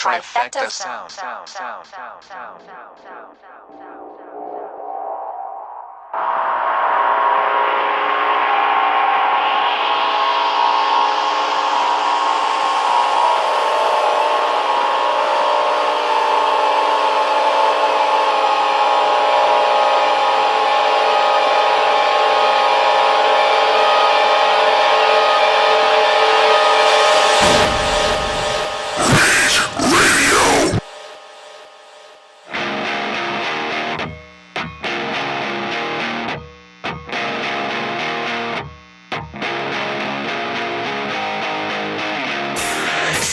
Trifecta sound.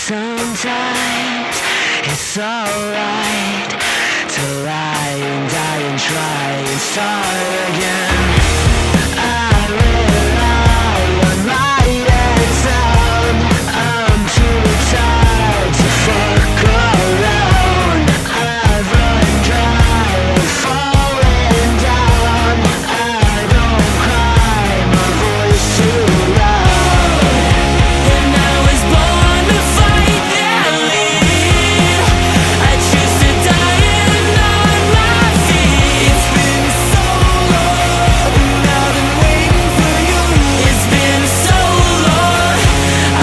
Sometimes it's alright to lie and die and try and start again. I rely on light and sound. I'm too tired to fuck around. I've run dry and fallen down. I don't cry, my voice too loud. And I was born to fight that lead. I choose to die and on my feet. It's been so long, and I've been waiting for you. It's been so long,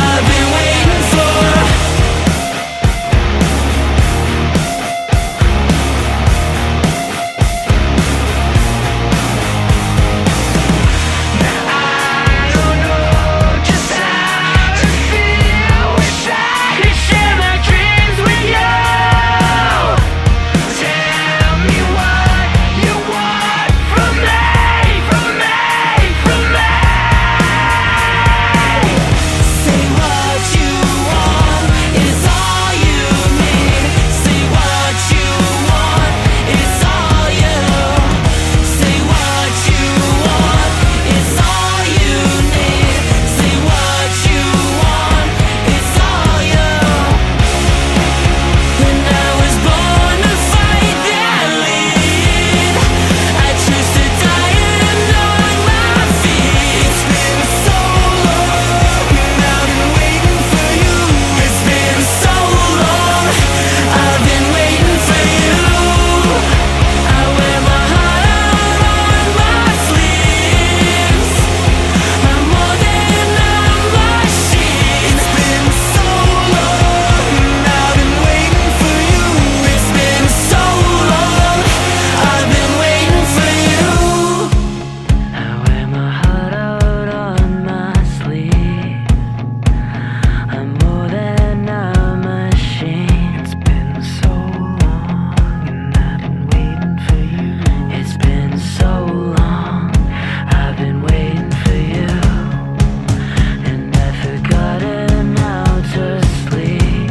I've been waiting for. I don't know just how to feel. Wish I could share my dreams with you. Tell me what you want from me, from me, from me. Say what you want is all you need. Say what you want is all you. Say what you want is all you need. Say what you want is all you. And I was born to fight that lead. I choose to die and on my feet. It's been so long, and I've been waiting for you. It's been so long, I've been waiting for you. I wear my heart out on my sleeves. I'm more than a machine. It's been so long, and I've been waiting for you. It's been so long, I've been waiting for you. I wear my heart out on my sleeve. I'm more than a machine. It's been so long, and I've been waiting for you. It's been so long, I've been waiting for you. And I've forgotten how to sleep.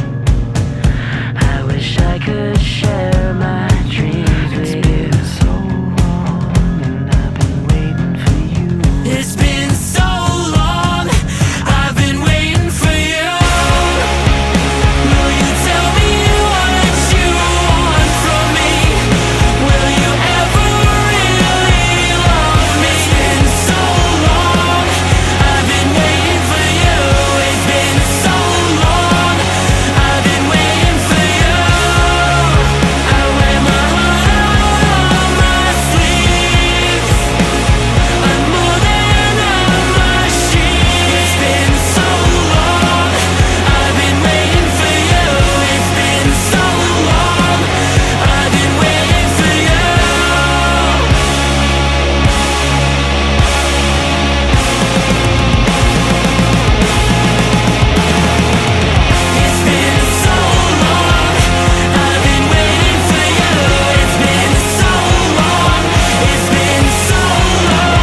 I wish I could share my dreams with you. It's been so long, and I've been waiting for you. It's been so long, I've been waiting for you. Will you tell me what you want from me? Will you ever really love me? It's been so long, I've been waiting for you. It's been so long, I've been waiting for you. I wear my heart out on my sleeves. I'm more than a machine. It's been so long, I've been waiting for you. It's been so long, I've been waiting for you. It's been so long, I've been waiting for you. It's been so long, it's been so long.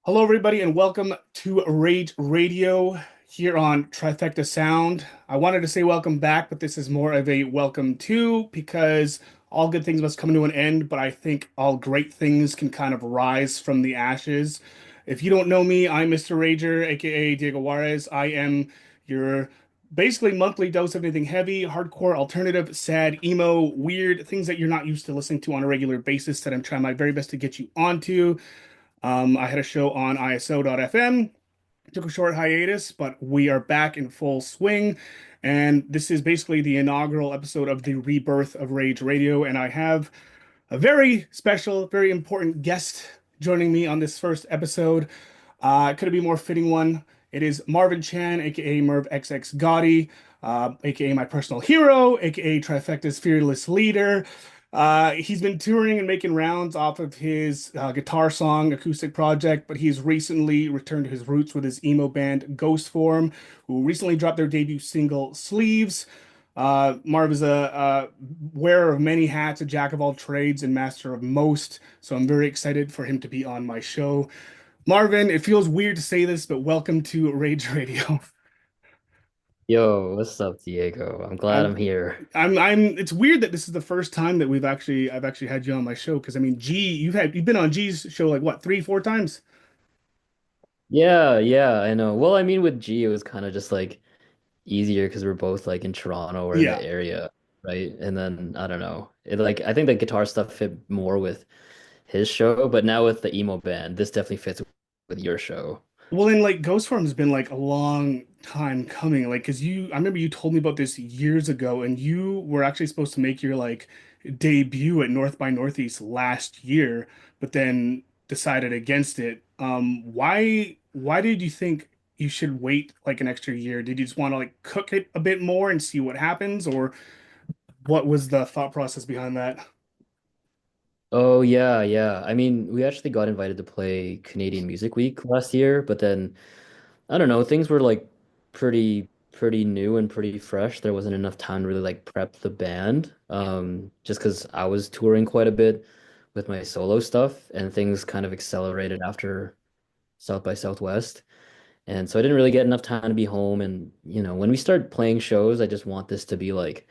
Hello, everybody, and welcome to Rage Radio here on Trifecta Sound. I wanted to say welcome back, but this is more of a welcome to, because all good things must come to an end, but I think all great things can kind of rise from the ashes. If you don't know me, I'm Mr. Rager, aka Diego Juarez. I am your Basically monthly dose of anything heavy, hardcore, alternative, sad, emo, weird, things that you're not used to listening to on a regular basis that I'm trying my very best to get you onto. I had a show on ISO.FM, took a short hiatus, but we are back in full swing. And this is basically the inaugural episode of the rebirth of Rage Radio. And I have a very special, very important guest joining me on this first episode. Could it be more fitting one? It is Marvin Chan, aka Merv XX Gotti, aka my personal hero, aka Trifecta's fearless leader. He's been touring and making rounds off of his guitar song acoustic project, but he's recently returned to his roots with his emo band GHOSTFORM, who recently dropped their debut single Sleeves. Marv is a wearer of many hats, a jack of all trades, and master of most. So I'm very excited for him to be on my show. Marvin, it feels weird to say this, but welcome to Rage Radio. Yo, what's up, Diego? I'm glad I'm I'm, here. it's weird that this is the first time that I've actually had you on my show because I mean, you've been on G's show like what, three, four times? Yeah, yeah, I know. Well, I mean, with G, it was kind of just like easier because we're both like in Toronto or in the Yeah. area, right? And then I don't know. It like I think the guitar stuff fit more with his show, but now with the emo band, this definitely fits with your show. Well, and like Ghost Farm has been like a long time coming. Like, cause I remember you told me about this years ago, and you were actually supposed to make your like debut at North by Northeast last year, but then decided against it. Why did you think you should wait like an extra year? Did you just want to like cook it a bit more and see what happens, or what was the thought process behind that? Oh yeah, yeah. I mean, we actually got invited to play Canadian Music Week last year, but then I don't know, things were like pretty new and pretty fresh. There wasn't enough time to really like prep the band. Just because I was touring quite a bit with my solo stuff and things kind of accelerated after South by Southwest. And so I didn't really get enough time to be home. And when we start playing shows, I just want this to be like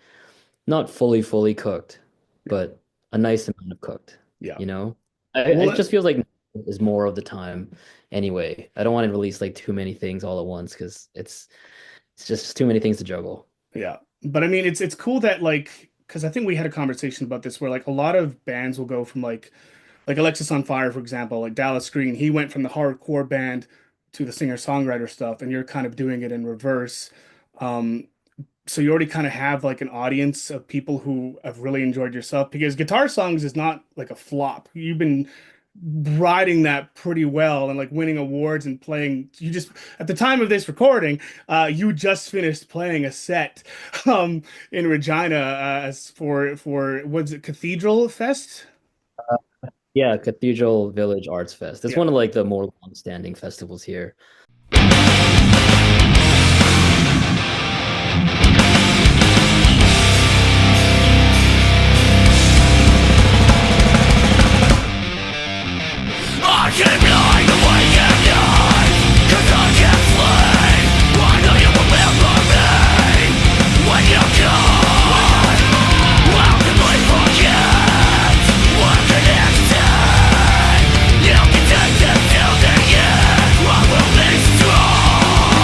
not fully cooked, but a nice amount of cooked, Yeah. you know? Well, It just feels like is more of the time anyway. I don't want to release like too many things all at once because it's just too many things to juggle. yeah. But I mean, it's cool that like because I think we had a conversation about this where like a lot of bands will go from like Alexis on Fire, for example, like Dallas Green, he went from the hardcore band to the singer-songwriter stuff, and you're kind of doing it in reverse. Um, so you already kind of have like an audience of people who have really enjoyed yourself because Guitar Songs is not like a flop. You've been riding that pretty well and like winning awards and playing. You just at the time of this recording, you just finished playing a set in Regina as for what's it, Cathedral Fest? Yeah, Cathedral Village Arts Fest. It's Yeah. one of like the more long-standing festivals here. I can't blind the way you die, 'cause I can't flee. I know you remember me when you're gone. How can we forget what connected? You can take this building, yeah, I will be strong.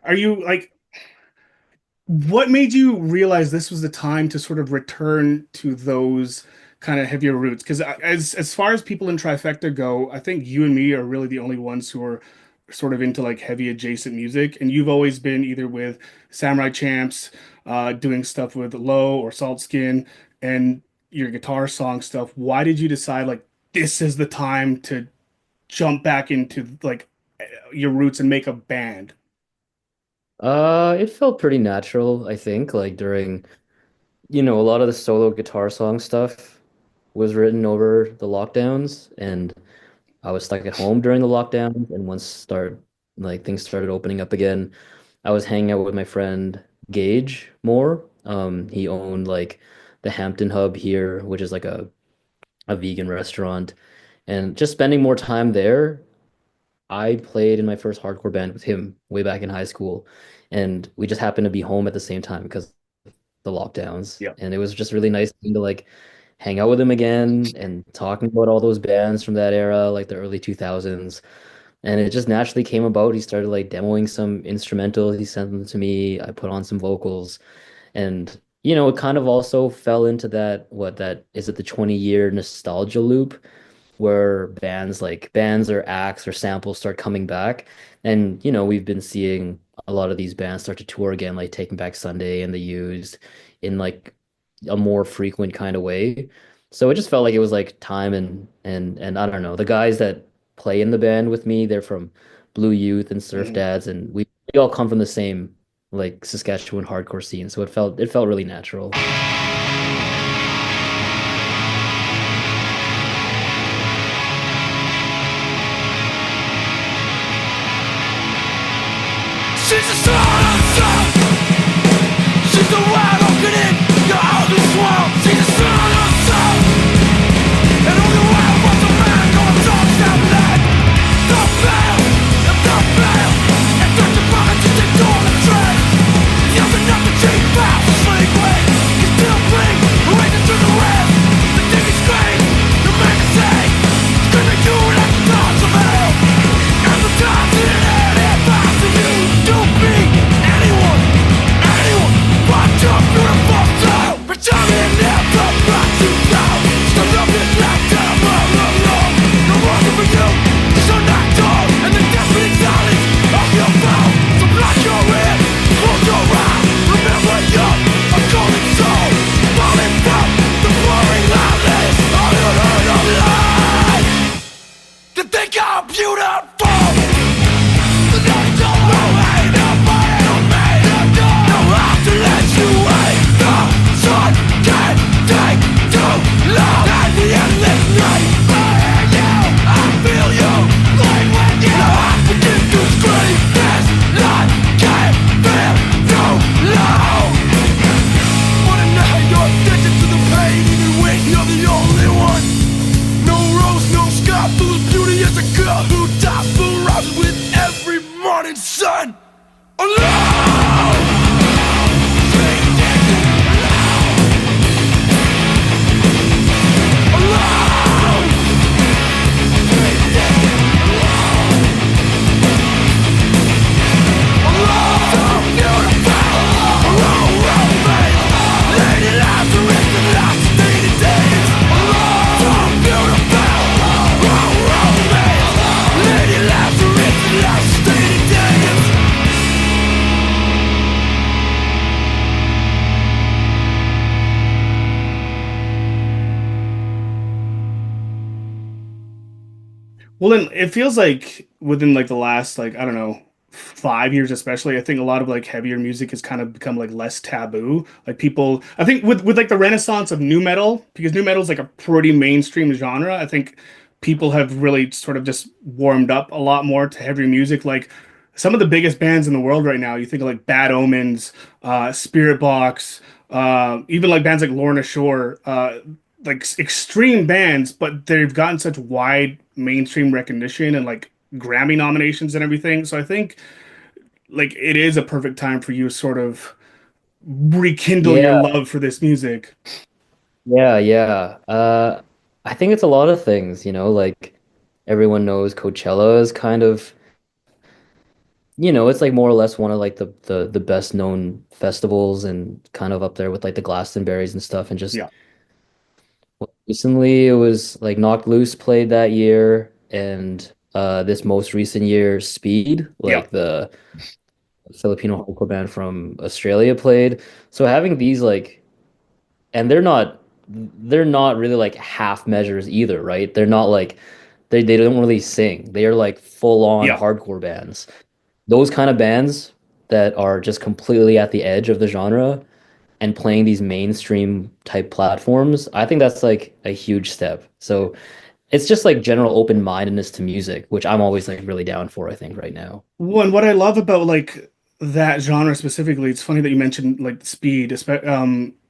are you like what made you realize this was the time to sort of return to those kind of heavier roots? Because as far as people in Trifecta go, I think you and me are really the only ones who are sort of into like heavy adjacent music. And you've always been either with Samurai Champs, doing stuff with Low or Salt Skin, and your guitar song stuff. Why did you decide like this is the time to jump back into like your roots and make a band? It felt pretty natural, I think, like during, a lot of the solo guitar song stuff was written over the lockdowns, and I was stuck at home during the lockdowns, and things started opening up again, I was hanging out with my friend Gage more. He owned like the Hampton Hub here, which is like a vegan restaurant, and just spending more time there. I played in my first hardcore band with him way back in high school, and we just happened to be home at the same time because the lockdowns, Yeah. and it was just really nice to like hang out with him again and talking about all those bands from that era, like the early 2000s. And it just naturally came about. He started like demoing some instrumentals. He sent them to me. I put on some vocals, and it kind of also fell into that is it the 20-year nostalgia loop where bands or acts or samples start coming back. And we've been seeing a lot of these bands start to tour again, like Taking Back Sunday and The Used, in like a more frequent kind of way. So it just felt like it was like time, and I don't know, the guys that play in the band with me, they're from Blue Youth and Surf Mhm. Dads, and we all come from the same like Saskatchewan hardcore scene. So it felt really natural. She's a son. She's the wild orchid in your ugly swamp. She's a son. And all the wild ones are man going talk down land. Don't fail, don't fail. And don't you promise to take all the trade. You're enough to cheat fast and sleep with. You still bleed, raging through the rest. The thing is great, you make a say. Screaming you like the dogs of hell. And the times in it advice to you. Don't be anyone, but you're beautiful too. But tell me never brought you down. Still love this lifetime all alone. No longer for you, so not dull. And the desperate silence of your phone. So block your ear, close your eyes. Remember you're a golden soul. Falling from the boring loudness. All you heard of life. To think I'm beautiful. Who dies for us with every morning sun alone. Well, then it feels like within like the last like I don't know 5 years especially, I think a lot of like heavier music has kind of become like less taboo. Like people, I think with like the renaissance of new metal, because new metal is like a pretty mainstream genre. I think people have really sort of just warmed up a lot more to heavier music. Like some of the biggest bands in the world right now, you think of like Bad Omens, Spirit Box, even like bands like Lorna Shore. Like extreme bands, but they've gotten such wide mainstream recognition and like Grammy nominations and everything. So I think like it is a perfect time for you to sort of rekindle your Yeah, love for this music. yeah. I think it's a lot of things, like everyone knows Coachella is kind of it's like more or less one of like the best known festivals and kind of up there with like the Glastonberries and stuff. And just Yeah, recently it was like Knocked Loose played that year, and this most recent year Speed, yeah, like the Filipino hardcore band from Australia played. So having these like, and they're not really like half measures either, right? They're not like they don't really sing. They are like full on yeah. hardcore bands. Those kind of bands that are just completely at the edge of the genre and playing these mainstream type platforms, I think that's like a huge step. So it's just like general open-mindedness to music, which I'm always like really down for, I think, right now. One, what I love about like that genre specifically, it's funny that you mentioned like Speed.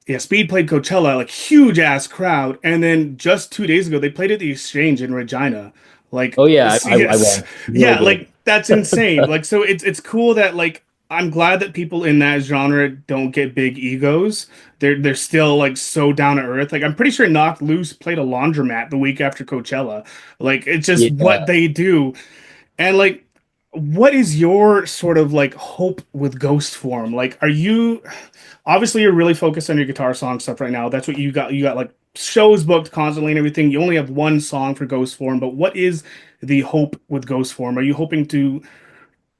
Yeah, Speed played Coachella, like huge ass crowd, and then just 2 days ago they played at the Exchange in Regina. Like, Oh yeah, I yes, went. Real yeah, good. like that's insane. Like, so it's cool that like I'm glad that people in that genre don't get big egos. They're still like so down to earth. Like I'm pretty sure Knocked Loose played a laundromat the week after Coachella. Like it's just what Yeah. they do. And like, what is your sort of like hope with Ghost Form? Like, are you obviously you're really focused on your guitar song stuff right now. That's what you got. You got like shows booked constantly and everything. You only have one song for Ghost Form, but what is the hope with Ghost Form? Are you hoping to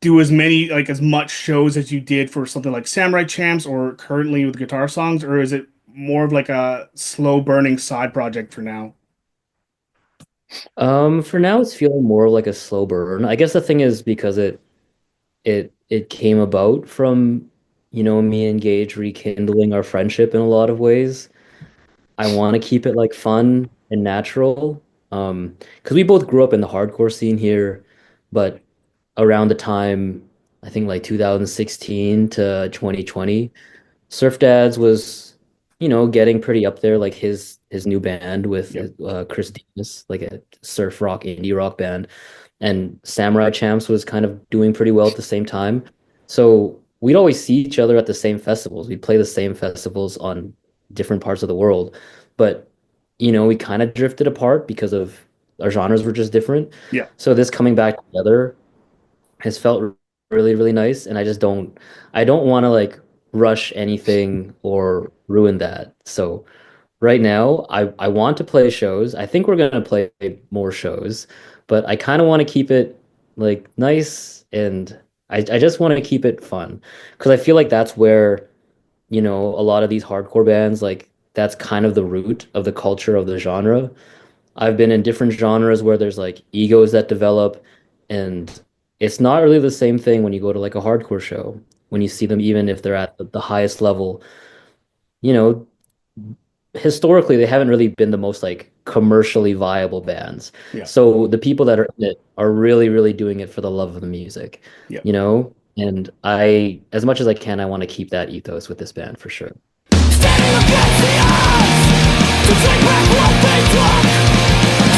do as many like as much shows as you did for something like Samurai Champs or currently with guitar songs, or is it more of like a slow burning side project for now? For now it's feeling more like a slow burn. I guess the thing is because it came about from, me and Gage rekindling our friendship in a lot of ways. I want to keep it like fun and natural. Because we both grew up in the hardcore scene here, but around the time I think like 2016 to 2020, Surf Dads was, getting pretty up there, like his new band with Yep. Chris Demas, like a surf rock indie rock band, and Samurai Champs was kind of doing pretty well at the same time. So we'd always see each other at the same festivals. We'd play the same festivals on different parts of the world, but we kind of drifted apart because of our genres were just different. Yeah. So this coming back together has felt really, really nice, and I don't want to like rush anything or ruin that. So right now, I want to play shows. I think we're gonna play more shows, but I kind of want to keep it like nice, and I just want to keep it fun because I feel like that's where, a lot of these hardcore bands, like that's kind of the root of the culture of the genre. I've been in different genres where there's like egos that develop, and it's not really the same thing when you go to like a hardcore show. When you see them, even if they're at the highest level, you know, historically they haven't really been the most like commercially viable bands. Yeah. So the people that are in it are really, really doing it for the love of the music, Yeah. And as much as I can, I want to keep that ethos with this band for sure. Standing against the odds to take back what they took.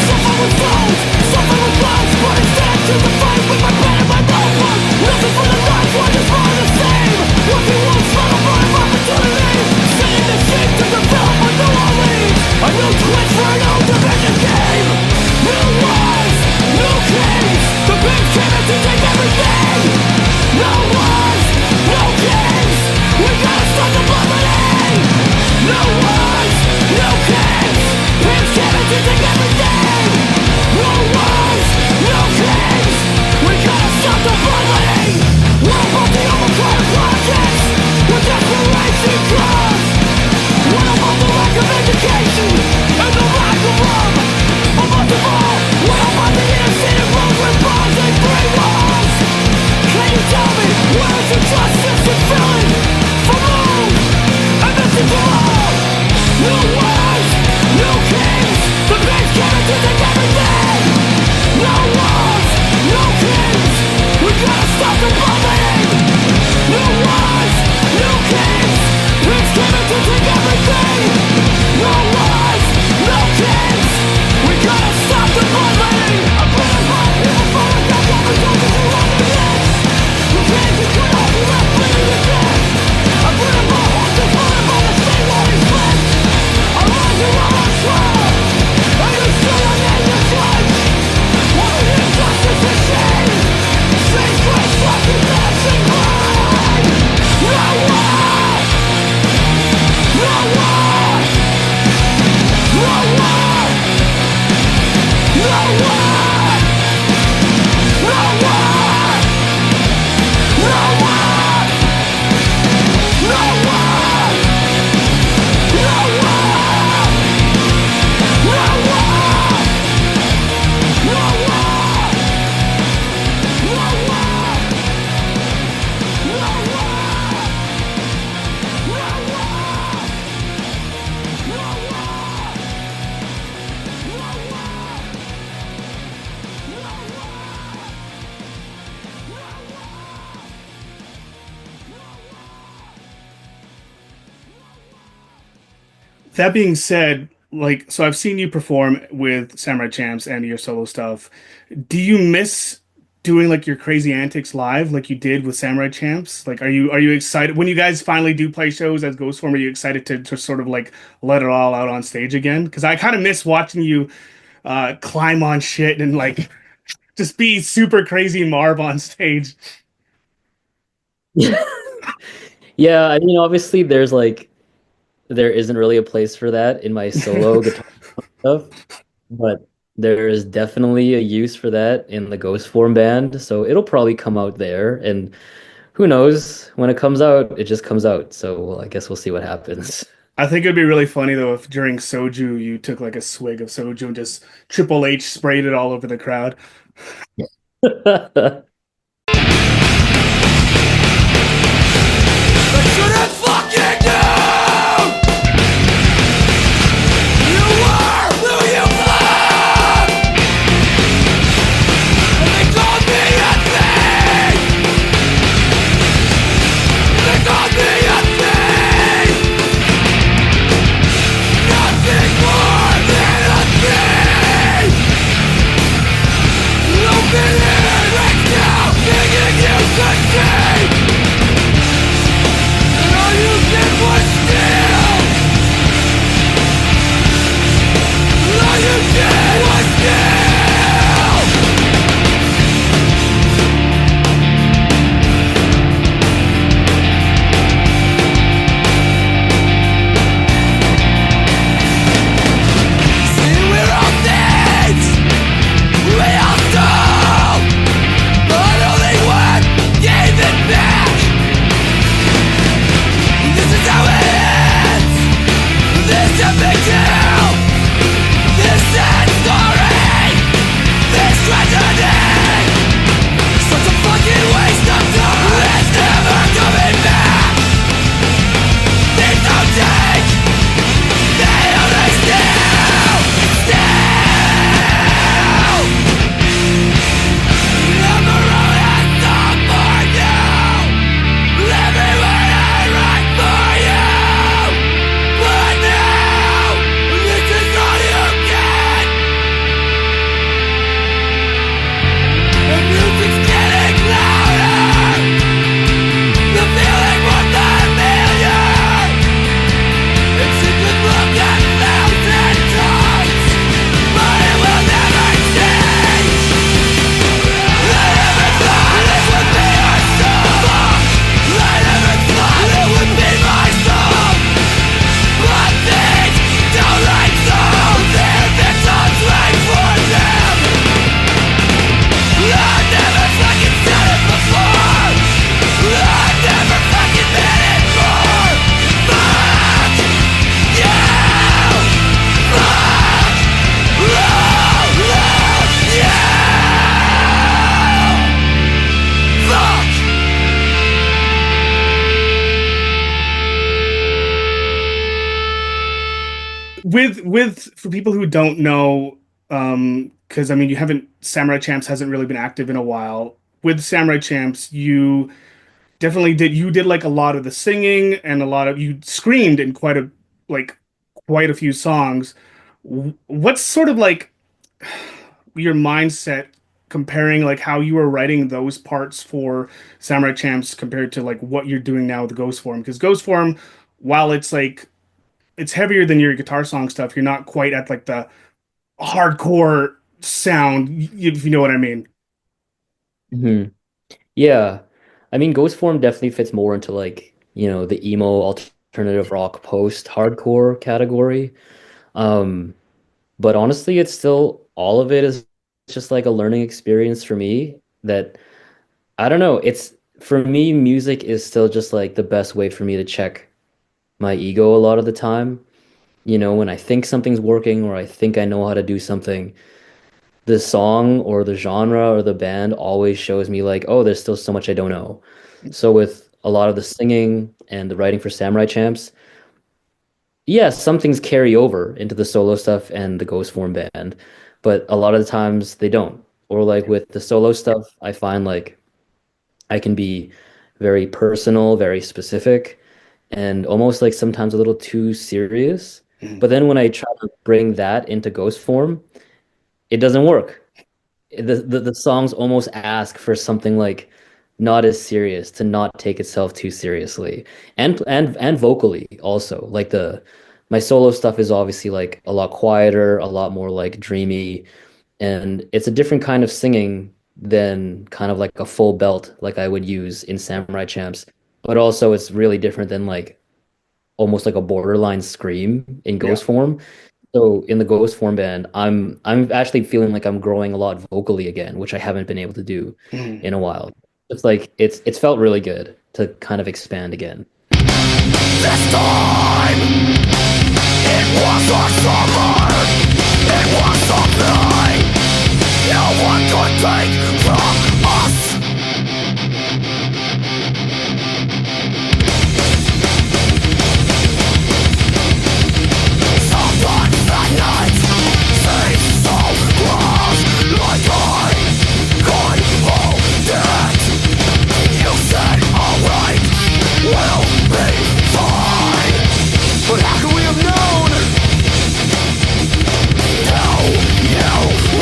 Suffer with foes, suffer with loves, but instead choose to fight with my pen and my notebook. Nothing for the life, what is more the same? Working once for a prime opportunity. Setting the shape to develop a new elite. A new twist for a new division game. New lies, new kings. The big came to take everything. No lies, no kings. We gotta start the plummeting. No lies, no kings. Pigs came to take everything. That being said, like, so I've seen you perform with Samurai Champs and your solo stuff. Do you miss doing like your crazy antics live like you did with Samurai Champs? Like, are you excited when you guys finally do play shows as Ghost Form? Are you excited to sort of like let it all out on stage again? Because I kind of miss watching you climb on shit and like just be super crazy Marv on stage. Yeah, I mean, obviously, there isn't really a place for that in my solo guitar stuff, but there is definitely a use for that in the Ghost Form band. So it'll probably come out there, and who knows? When it comes out, it just comes out. So well, I guess we'll see what happens. I think it'd be really funny though if during soju you took like a swig of soju and just Triple H sprayed it all over the crowd. I shouldn't fucking know you were who you were, and they called me a thief. They called me a thief. Nothing more than a thief. Open it right now, thinking you could see. And all you did was steal. All you did was steal. See, we're all thieves. We all stole, but only one gave it back. This is how it ends. This a big deal. This sad story. This tragedy. Such a fucking waste of time. It's never coming back. They don't take. They only steal. Steal. Never wrote a song for you. Everywhere I write for you. But now, this is all you get. The music's getting louder. The feeling more familiar. It seems to look 1,000 times, but it will never change. I never thought it would be our song. I never thought it would be my song. But things don't like songs. Their victims wait for them. I've never fucking said it before. I've never fucking been it more. Fuck you. Fuck all of you. Fuck. With for people who don't know, because I mean you haven't Samurai Champs hasn't really been active in a while. With Samurai Champs, you definitely did like a lot of the singing and a lot of you screamed in like quite a few songs. What's sort of like your mindset comparing like how you were writing those parts for Samurai Champs compared to like what you're doing now with Ghost Form? Because Ghost Form, while it's like it's heavier than your guitar song stuff, you're not quite at like the hardcore sound, if you know what I mean. hmm Yeah. I mean, Ghost Form definitely fits more into the emo alternative rock post-hardcore category. Um, but honestly, it's still all of it is just like a learning experience for me that I don't know. It's for me, music is still just like the best way for me to check my ego a lot of the time. When I think something's working or I think I know how to do something, the song or the genre or the band always shows me like, oh, there's still so much I don't know. So with a lot of the singing and the writing for Samurai Champs, yeah, some things carry over into the solo stuff and the Ghost Form band, but a lot of the times they don't. Or like with the solo stuff, I find like I can be very personal, very specific, and almost like sometimes a little too serious. Mhm. But then when I try to bring that into ghost form, it doesn't work. The songs almost ask for something like not as serious, to not take itself too seriously. And vocally also. Like the my solo stuff is obviously like a lot quieter, a lot more like dreamy, and it's a different kind of singing than kind of like a full belt like I would use in Samurai Champs. But also it's really different than like almost like a borderline scream in Yeah. ghost form. So in the ghost form band, I'm actually feeling like I'm growing a lot vocally again, which I haven't been able to do Mhm. in a while. It's like it's felt really good to kind of expand again. This time it was our summer. It was something no one could take from us. Sometimes the night seems so close, like I could hold it. You said alright, we'll be fine. But how could we have known? Now you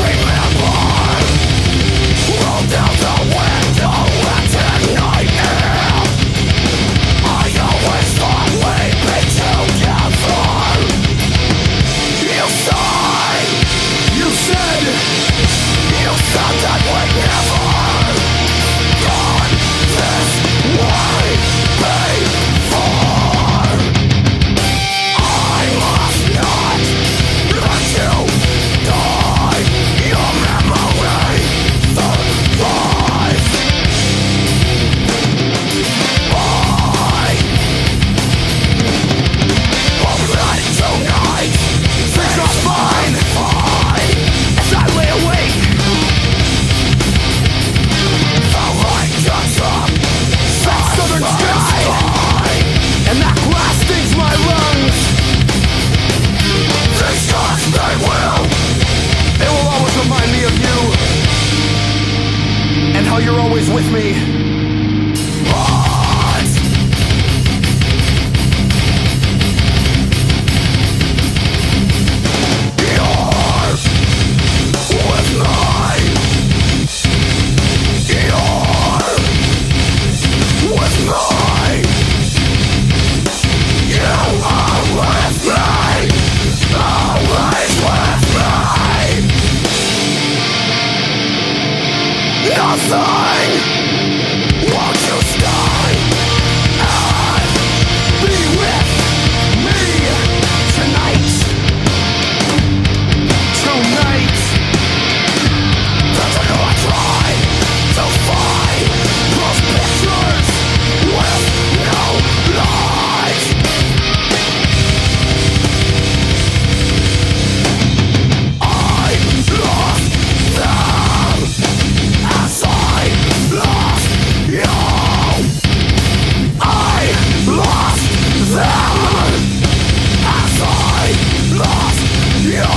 remember. Roll down the window into night air. I always thought we'd be together. You said that we'd never gone this way before. I must not let you die. Your memory survives. I'm ready tonight. Things are fine. As I lay awake, the light comes up. That southern sky, and that glass stings my lungs. These scars, they will always remind me of you, and how you're always with me. But you're with me. You're with me. You are with me. Always with me. Nothing. Won't you stay and be with me tonight? Tonight. That's how I try to find those pictures with no light. I lost them as I lost you. I lost them as I lost you.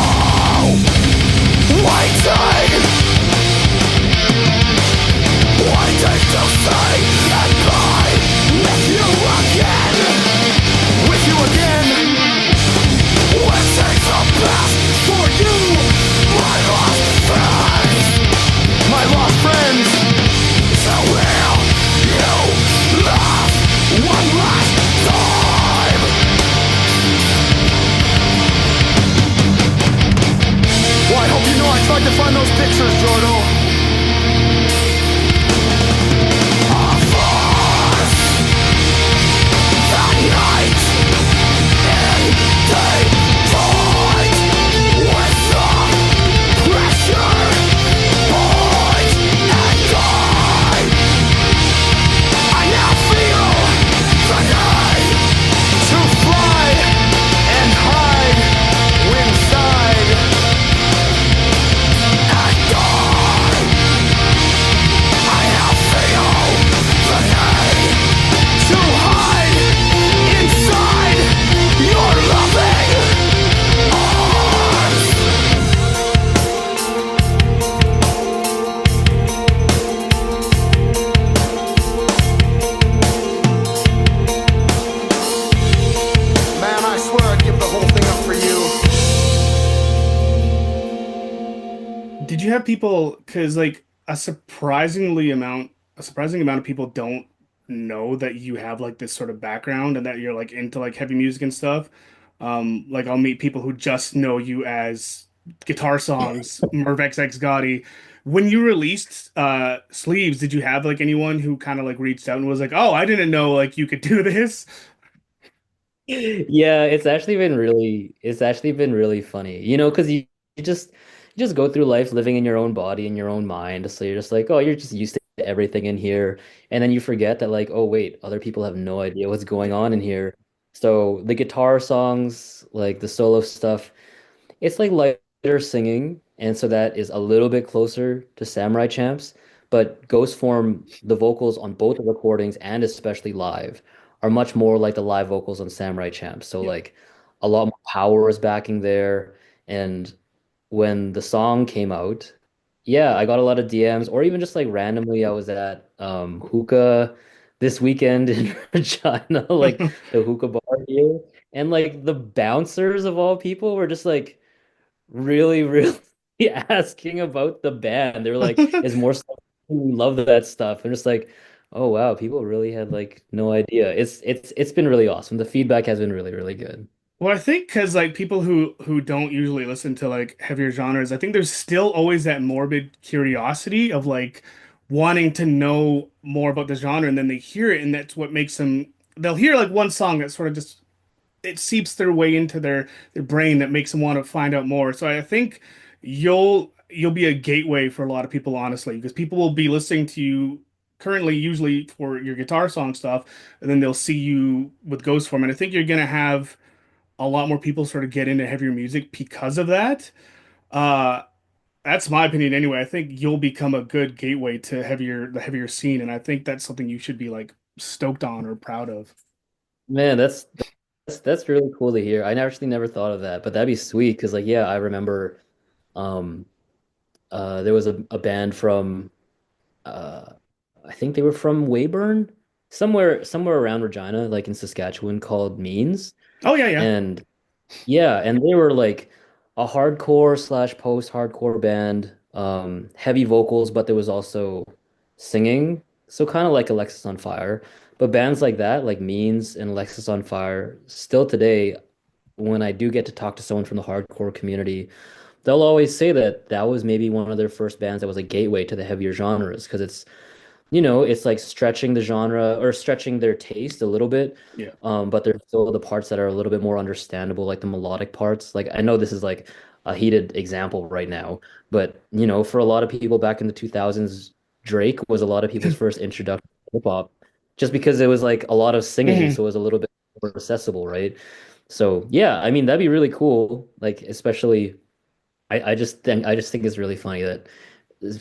Waiting to say goodbye with you again. With you again. Wishing the best for you, my lost friends. My lost friends. So will you laugh one last time? Well, I hope you know I tried to find those pictures, Jordo. Of us, that night in Detroit, with the pressure point and guide. I now feel the need to fly and hide inside and die. I now feel the need to hide inside your loving Did you have people, because like a surprising amount of people don't know that you have like this sort of background and that you're like into like heavy music and stuff. Like I'll meet people who just know you as guitar songs, Merv XX Gotti. When you released Sleeves, did you have like anyone who kind of like reached out and was like, "Oh, I didn't know like you could do this"? Yeah, it's actually been really funny. Because you just go through life living in your own body in your own mind. So you're just like, oh, you're just used to everything in here. And then you forget that like, oh wait, other people have no idea what's going on in here. So the guitar songs, like the solo stuff, it's like lighter singing, and so that is a little bit closer to Samurai Champs. But Ghost Form, the vocals on both the recordings and especially live, are much more like the live vocals on Samurai Champs. So Yeah. like a lot more power is backing there. And when the song came out, yeah, I got a lot of DMs, or even just like randomly, I was at hookah this weekend in Regina, like the hookah bar here, and like the bouncers of all people were just like really, really asking about the band. They were like, "Is more stuff? We love that stuff." I'm just like, "Oh wow, people really had like no idea." It's been really awesome. The feedback has been really, really good. Well, I think because like people who don't usually listen to like heavier genres, I think there's still always that morbid curiosity of like wanting to know more about the genre, and then they hear it, and that's what makes them. They'll hear like one song that sort of just it seeps their way into their brain that makes them want to find out more. So I think you'll be a gateway for a lot of people, honestly, because people will be listening to you currently usually for your guitar song stuff, and then they'll see you with Ghost Form, and I think you're gonna have a lot more people sort of get into heavier music because of that. Uh, that's my opinion anyway. I think you'll become a good gateway to the heavier scene, and I think that's something you should be like stoked on or proud of. Man, that's really cool to hear. I actually never thought of that, but that'd be sweet because like yeah, I remember um there was a band from uh I think they were from Weyburn, somewhere around Regina, like in Saskatchewan, called Means. Oh yeah, yeah. And yeah, and they were like a hardcore slash post-hardcore band, heavy vocals, but there was also singing. So kind of like Alexis on Fire. But bands like that, like Means and Alexis on Fire, still today, when I do get to talk to someone from the hardcore community, they'll always say that that was maybe one of their first bands that was a gateway to the heavier genres because it's like stretching the genre or stretching their taste a little bit. Yeah. But there's still the parts that are a little bit more understandable, like the melodic parts. Like I know this is like a heated example right now, but for a lot of people back in the 2000s, Drake was a lot of people's first introduction to hip hop, just because it was like a lot of singing, Mhm. so it was a little bit more accessible, right? So yeah, I mean that'd be really cool. Like especially, I just think it's really funny that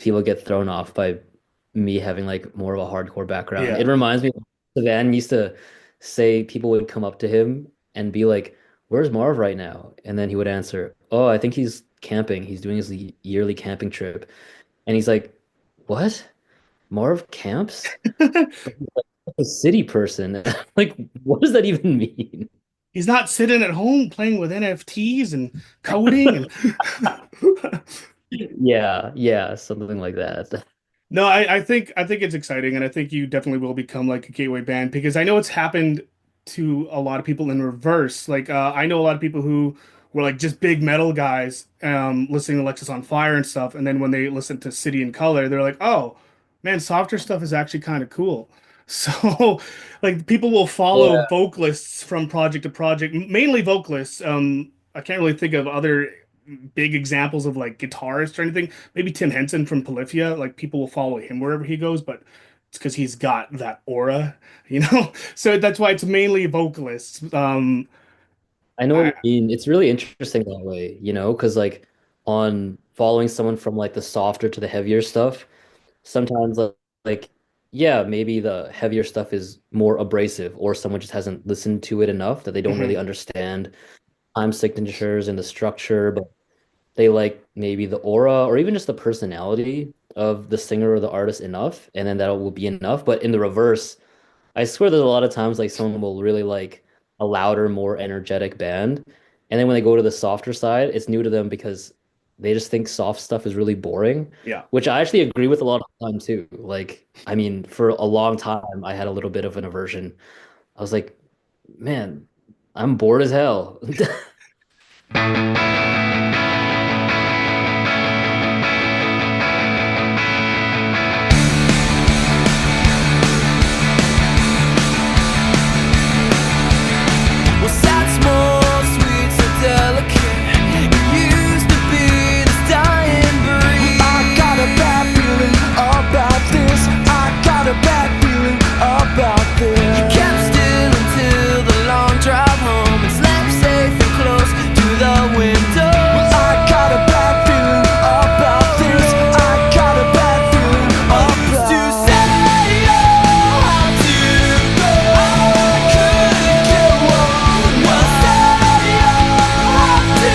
people get thrown off by me having like more of a hardcore background. It Yeah. reminds me of Savan used to say people would come up to him and be like, "Where's Marv right now?" And then he would answer, "Oh, I think he's camping. He's doing his yearly camping trip." And he's like, "What? Marv camps? But he's like a city person." Like, what does that even mean? He's not sitting at home playing with NFTs and coding and Yeah, yeah, something like that. No, I think it's exciting, and I think you definitely will become like a gateway band because I know it's happened to a lot of people in reverse. Like I know a lot of people who were like just big metal guys, listening to Alexis on Fire and stuff, and then when they listen to City and Color, they're like, oh man, softer stuff is actually kind of cool. So like people will follow Yeah. vocalists from project to project, mainly vocalists. I can't really think of other big examples of like guitarists or anything. Maybe Tim Henson from Polyphia, like people will follow him wherever he goes, but it's because he's got that aura, you know? So that's why it's mainly vocalists. I know what I, you mean. It's really interesting that way, because like on following someone from like the softer to the heavier stuff, sometimes like yeah, maybe the heavier stuff is more abrasive or someone just hasn't listened to it enough that they don't really mhm, understand time signatures and the structure, but they like maybe the aura or even just the personality of the singer or the artist enough, and then that will be enough. But in the reverse, I swear there's a lot of times like someone will really like a louder, more energetic band. And then when they go to the softer side, it's new to them because they just think soft stuff is really boring, Yeah. which I actually agree with a lot of the time too. Like, I mean, for a long time, I had a little bit of an aversion. I was like, man, I'm bored as hell. Was that small, sweet, so delicate? You used to be this dying breed. I got a bad feeling about this. I got a bad feeling about this. You kept still until the long drive home and slept safe and close to the window. I got a bad feeling about this. I got a bad feeling about this. To say oh, how to go. I couldn't get one. Well, say oh, how to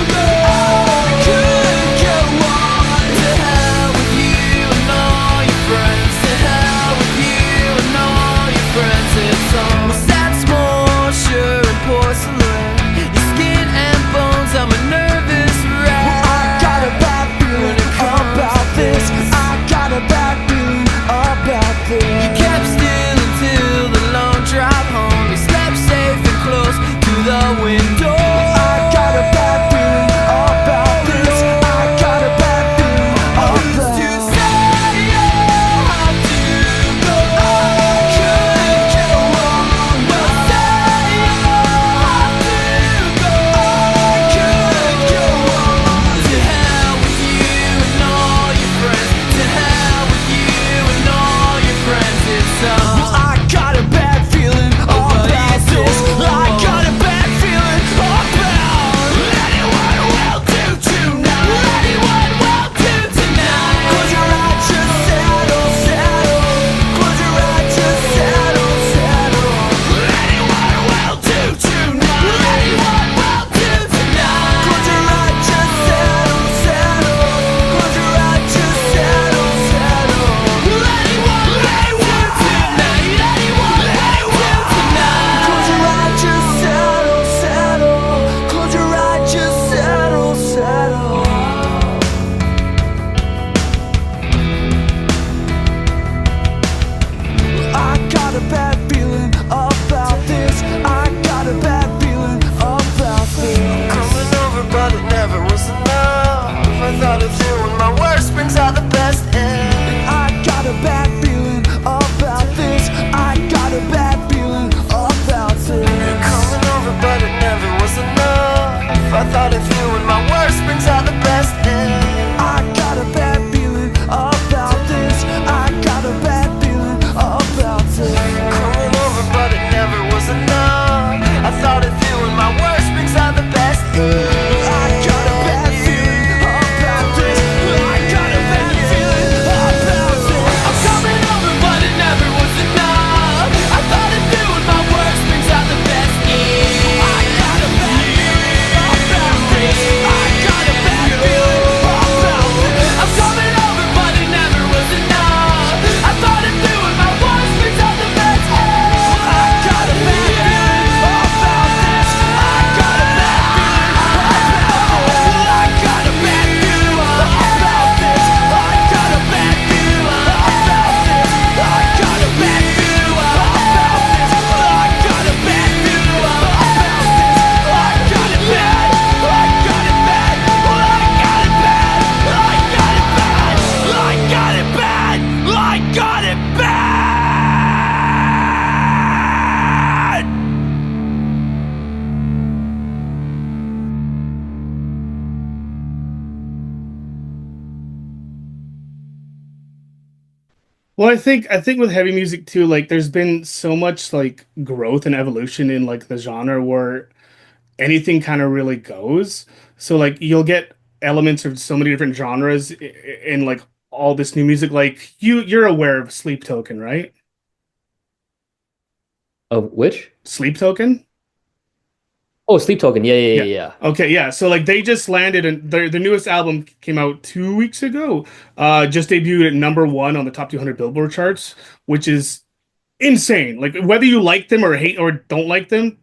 go. I couldn't get one. To hell with you and all your friends. To hell with you and all your friends. It's all was that small, sure and porcelain. Your skin and bones, I'm a nervous wreck. I got a bad feeling about this. I got a bad feeling about this. You kept still until the long drive home. You slept safe and close to the window. I got a bad feeling about this. I got a bad feeling about this. To say oh, how to go. I couldn't get one. Well, say oh, how to go. I couldn't get one. To hell with you and all your friends. To hell with you and all your friends. It's all. Well, I got a bad feeling about this. I got a bad feeling about anyone will do tonight. Anyone will do tonight. Close your eyes, just settle, settle. Close your eyes, just settle, settle. Anyone will do tonight. Anyone will do tonight. Close your eyes, just settle, settle. Close your eyes, just settle, settle. Anyone will do tonight. Anyone will do tonight. Close your eyes, just settle, settle. Close your eyes, just settle, settle. I got a bad feeling about this. I got a bad feeling about this. Coming over, but it never was enough. I thought of you when my worst brings out the best in. I got a bad feeling about this. I got a bad feeling about this. Coming over, but it never was enough. I thought of you when my worst brings out the best in. I got a bad feeling about this. I got a bad feeling about this. Coming over, but it never was enough. I thought of you when my worst brings out the best in. I got a bad feeling about this. I got a bad feeling about this. I'm coming over, but it never was enough. I thought of you when my worst brings out the best in. I got a bad feeling about this. I got a bad feeling about this. I'm coming over, but it never was enough. I thought of you when my worst brings out the best in. I got a bad feeling about this. I got a bad feeling about this. I got a bad feeling about this. I got a bad feeling about this. I got a bad feeling about this. I got a bad feeling about this. I got it bad. I got it bad. I got it bad. I got it bad. I got it bad. I got it bad. Well, I think with heavy music too, like there's been so much like growth and evolution in like the genre where anything kind of really goes. So like you'll get elements of so many different genres in like all this new music. Like you're aware of Sleep Token, right? Of which? Sleep Token? Oh, Sleep Token. Yeah, yeah, Yeah. yeah, yeah. Okay, yeah. So like they just landed and their newest album came out 2 weeks ago. Just debuted at #1 on the top 200 Billboard charts, which is insane. Like whether you like them or hate or don't like them,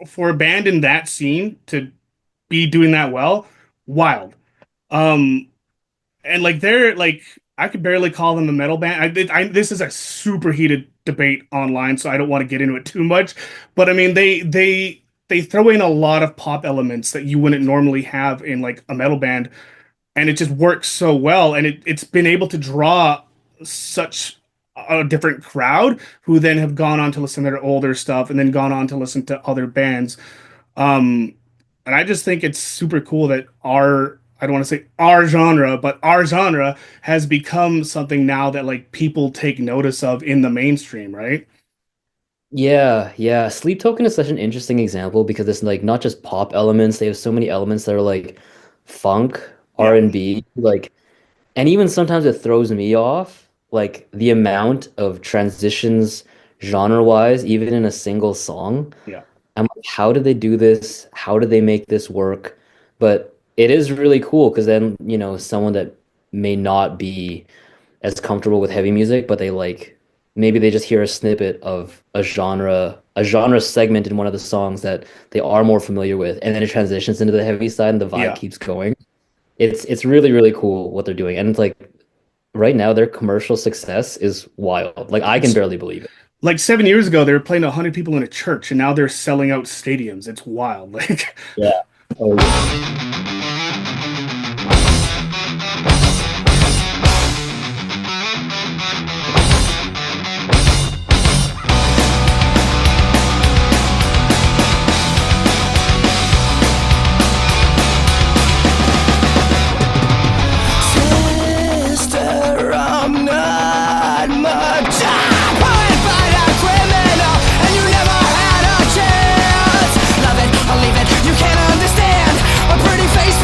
for a band in that scene to be doing that well, wild. Um, and like they're like I could barely call them a metal band. This is a super heated debate online, so I don't want to get into it too much. But I mean, they throw in a lot of pop elements that you wouldn't normally have in like a metal band, and it just works so well. And it's been able to draw such a different crowd who then have gone on to listen to their older stuff and then gone on to listen to other bands. Um, and I just think it's super cool that I don't want to say our genre, but our genre has become something now that like people take notice of in the mainstream, right? Yeah, yeah. Sleep Token is such an interesting example because it's like not just pop elements. They have so many elements that are like funk, Yeah, R&B, like, and even sometimes it throws me off, like the amount of transitions genre-wise, even in a single song. yeah, I'm like, how did they do this? How did they make this work? But it is really cool because then, someone that may not be as comfortable with heavy music, but they like maybe they just hear a snippet of a genre segment in one of the songs that they are more familiar with, and then it transitions into the heavy side and the vibe yeah. keeps going. It's really, really cool what they're doing. And it's like right now their commercial success is wild. Like I can It's barely believe it. like 7 years ago they were playing 100 people in a church, and now they're selling out stadiums. It's wild. Like, Yeah. Oh yeah. Sister, I'm not much. Bullied by a criminal, and you never had a chance. Love it or leave it, you can't understand. A pretty face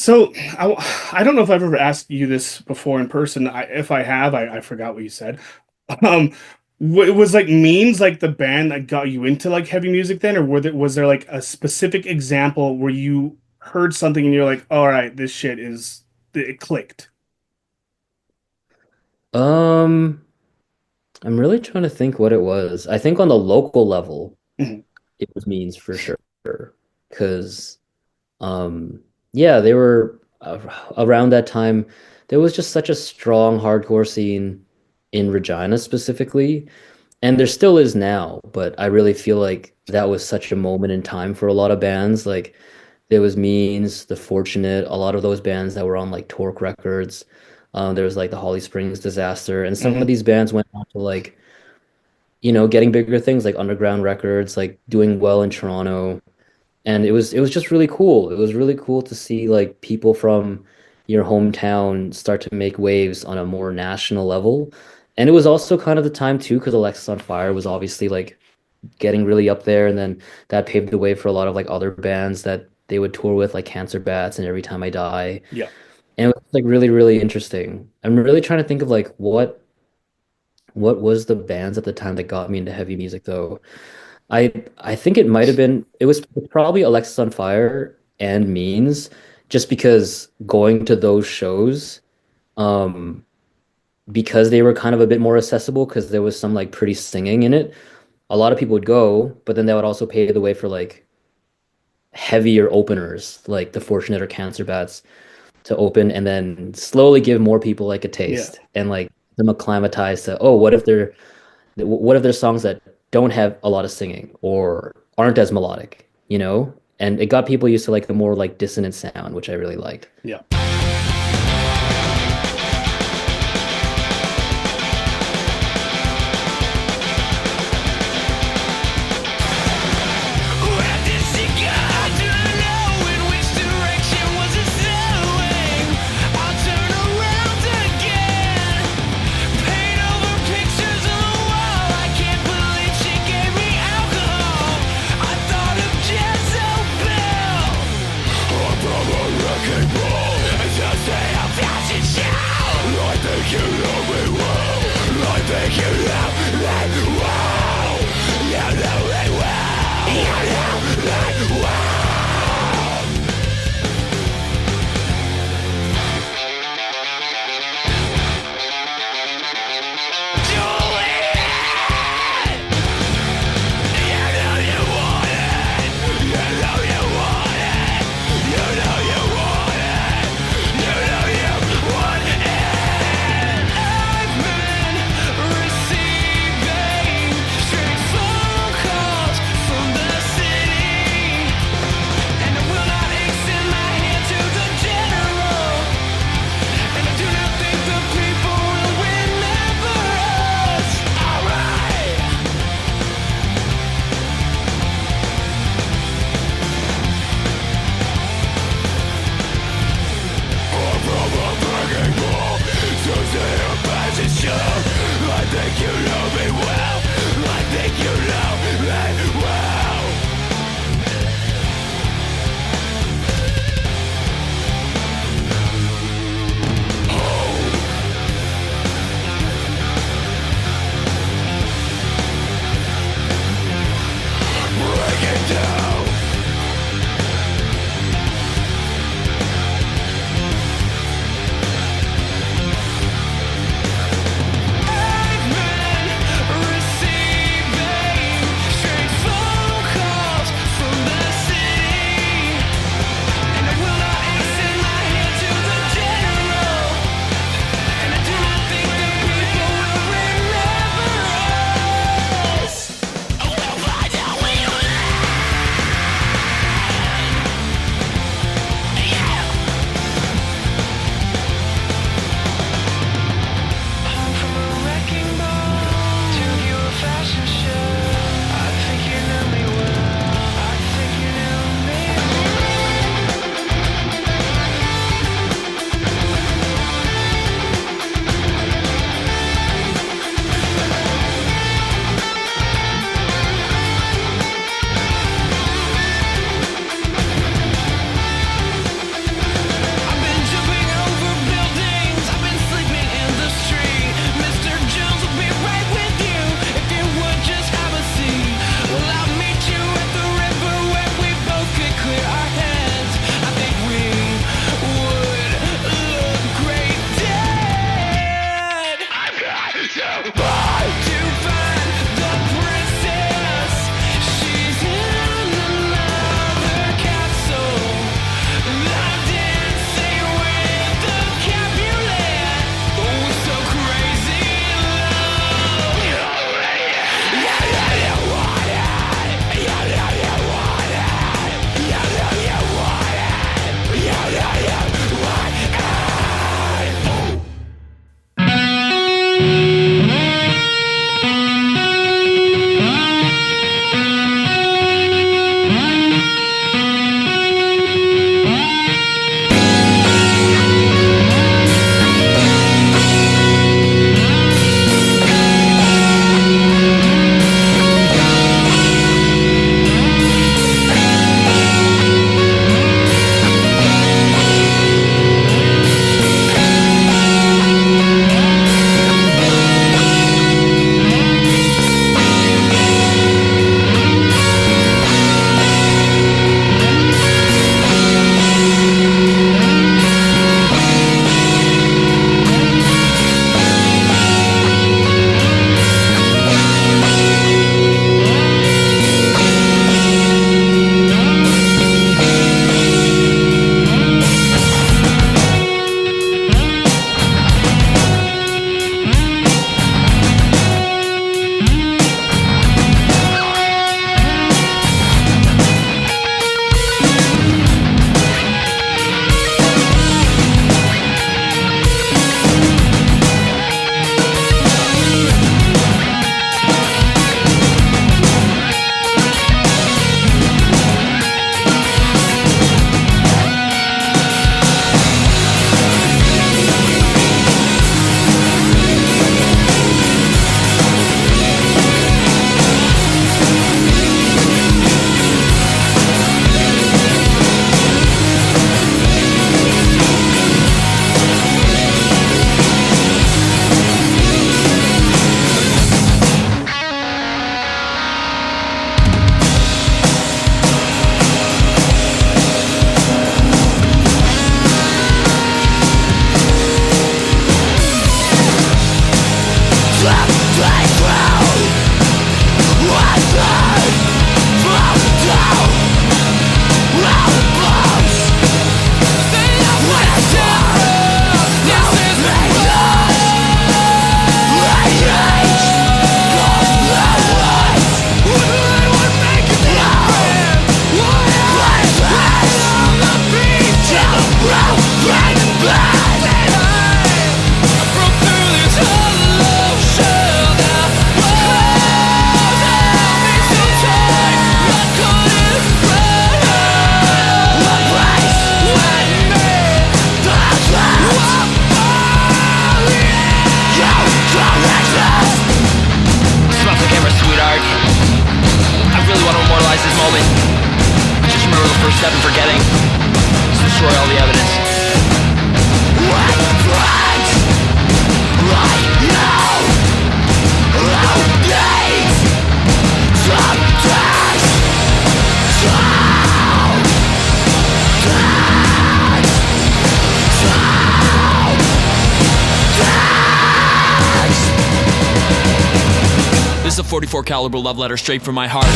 So I don't know if I've ever asked you this before in person. If I have, I forgot what you said. Um, it was like Means like the band that got you into like heavy music then, or was there like a specific example where you heard something and you're like, all right, this shit is it clicked. Um, I'm really trying to think what it was. I think on the local level, Mhm. it was Means for sure. Because, yeah, they were around that time. There was just such a strong hardcore scene in Regina specifically, and there still is now. But I really feel like that was such a moment in time for a lot of bands. Like there was Means, The Fortunate, a lot of those bands that were on like Torque Records. There was like the Holly Springs Disaster, and some of Mhm. these bands went on to like, getting bigger things like Underground Records, like doing well in Toronto. And it was just really cool. It was really cool to see like people from your hometown start to make waves on a more national level. And it was also kind of the time too, because Alexis on Fire was obviously like getting really up there, and then that paved the way for a lot of like other bands that they would tour with, like Cancer Bats and Every Time I Die. Yeah. And it was like really, really interesting. I'm really trying to think of like what was the bands at the time that got me into heavy music though. I think it was probably Alexis on Fire and Means, just because going to those shows, um, because they were kind of a bit more accessible because there was some like pretty singing in it. A lot of people would go, but then that would also pave the way for like heavier openers like The Fortunate or Cancer Bats to open, and then slowly give more people like a Yeah. taste and like them acclimatize to, oh, what if there's songs that don't have a lot of singing or aren't as melodic, you know? And it got people used to like the more like dissonant sound, which I really liked. Yeah. Where did she go? I don't know in which direction was it going. I'll turn around again. Paint over pictures on the wall. I can't believe she gave me alcohol. I thought of Jezebel. I thought of wrecking ball. It's just a fashion show. I think you know me well. I think you know me well. You know me well. You know me well. Juliet! You know you want it. You know you want it. You know you want it. You know you want it. I've been receiving strange phone calls from the city, and I will not extend my hand to the general. And I do not think the people will remember us. Alright. I'm from a breaking ball, so say a passing show. I think you know me well. I think you know me well. Breaking down. I've been receiving strange phone calls from the city, and I will not extend my hand to the general. And I do not think the people will remember us. We'll find out we will. first step in forgetting is destroy all the evidence. This is a 44 caliber love letter straight from my heart.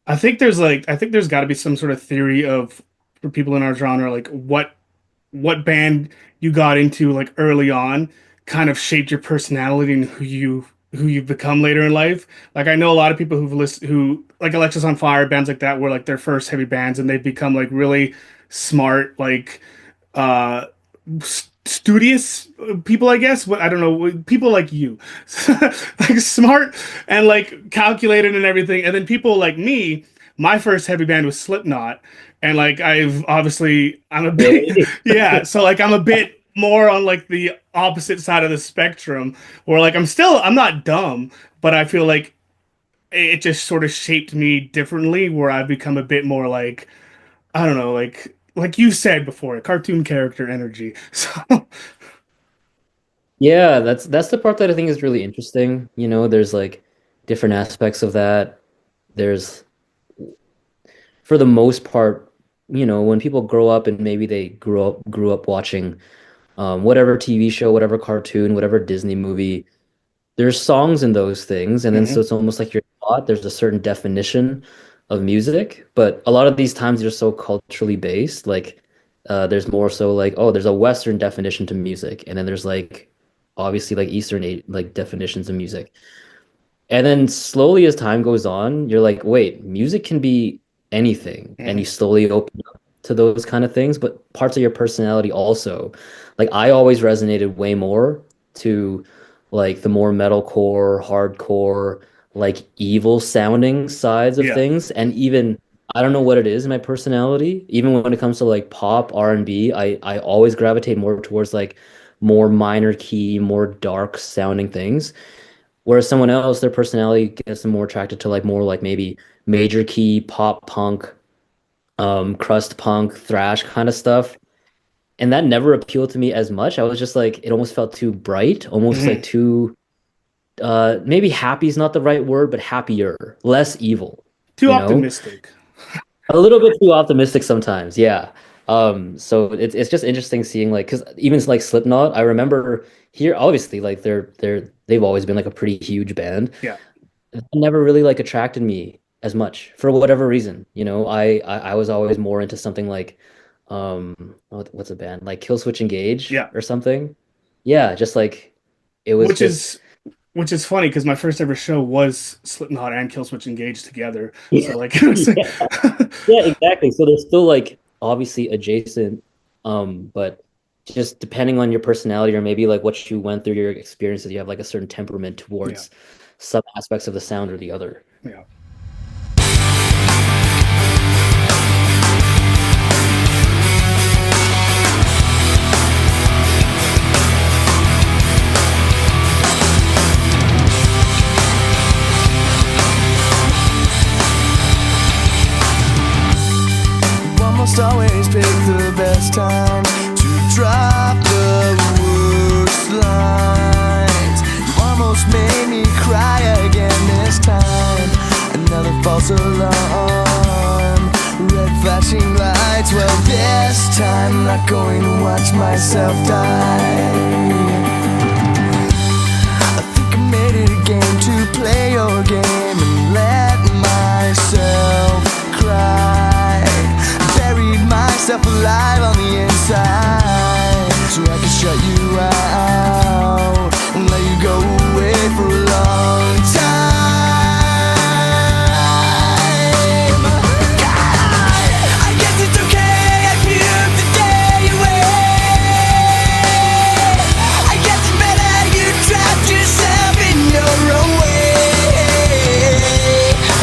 I think there's got to be some sort of theory of for people in our genre, like what band you got into like early on kind of shaped your personality and who you've become later in life. Like I know a lot of people who've listened who like Alexis on Fire, bands like that were like their first heavy bands and they've become like really smart, like uh studious people, I guess. What I don't know, people like you, like smart and like calculated and everything. And then people like me, my first heavy band was Slipknot, and like I'm a bit Really? yeah. So like I'm a bit more on like the opposite side of the spectrum, where like I'm not dumb, but I feel like it just sort of shaped me differently, where I've become a bit more like I don't know, like you said before, cartoon character energy. So Yeah, that's the part that I think is really interesting. You know, there's like different aspects of that. There's, for the most part, you know, when people grow up and maybe they grew up watching whatever TV show, whatever cartoon, whatever Disney movie, there's songs in those things, and then so mhm, it's almost like you're taught there's a certain definition of music, but a lot of these times they're so culturally based. Like, there's more so like, oh, there's a Western definition to music, and then there's like obviously like like definitions of music. And then slowly as time goes on, you're like, wait, music can be anything. And you mhm, slowly open up to those kind of things, but parts of your personality also. Like I always resonated way more to like the more metalcore, hardcore, like evil sounding sides of yeah, things. And even I don't know what it is in my personality. Even when it comes to like pop, R&B, I always gravitate more towards like more minor key, more dark sounding things. Whereas someone else, their personality gets them more attracted to like more like maybe major key pop punk, crust punk, thrash kind of stuff. And that never appealed to me as much. I was just like, it almost felt too bright, almost like mhm. too maybe happy is not the right word, but happier, less evil, Too you know? optimistic. A little bit too optimistic sometimes, yeah. So it's just interesting seeing like because even like Slipknot, I remember here obviously like they've always been like a pretty huge band. Yeah. That never really like attracted me as much for whatever reason. You know, I was always more into something like what's a band like Killswitch Engage Yeah. or something. Yeah, just like it was Which just is which is funny because my first ever show was Slipknot and Killswitch Engage together. yeah, So like it was like yeah, exactly. So they're still like obviously adjacent, but just depending on your personality or maybe like what you went through your experiences, you have like a certain temperament yeah, towards some aspects of the sound or the other. yeah. Almost always pick the best time to drop the worst going to watch myself die. I think I made it a game to play your game and let myself cry. Buried myself alive on the inside so I can shut you out and let you go away for a long time. God, I guess it's okay if you took the day away. I guess it's better you trapped yourself in your own way.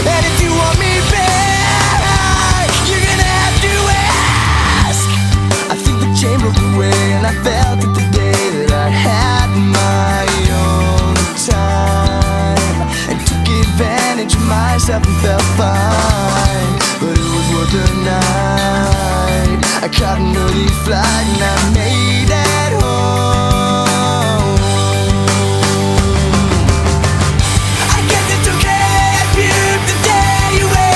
And if you want me back, you're gonna have to ask. I think the chain broke away and I felt it the day that I had my own time and took advantage of myself and felt fine. But it was worth the night. I caught an early flight and I made it home. I guess it's okay if you took the day away.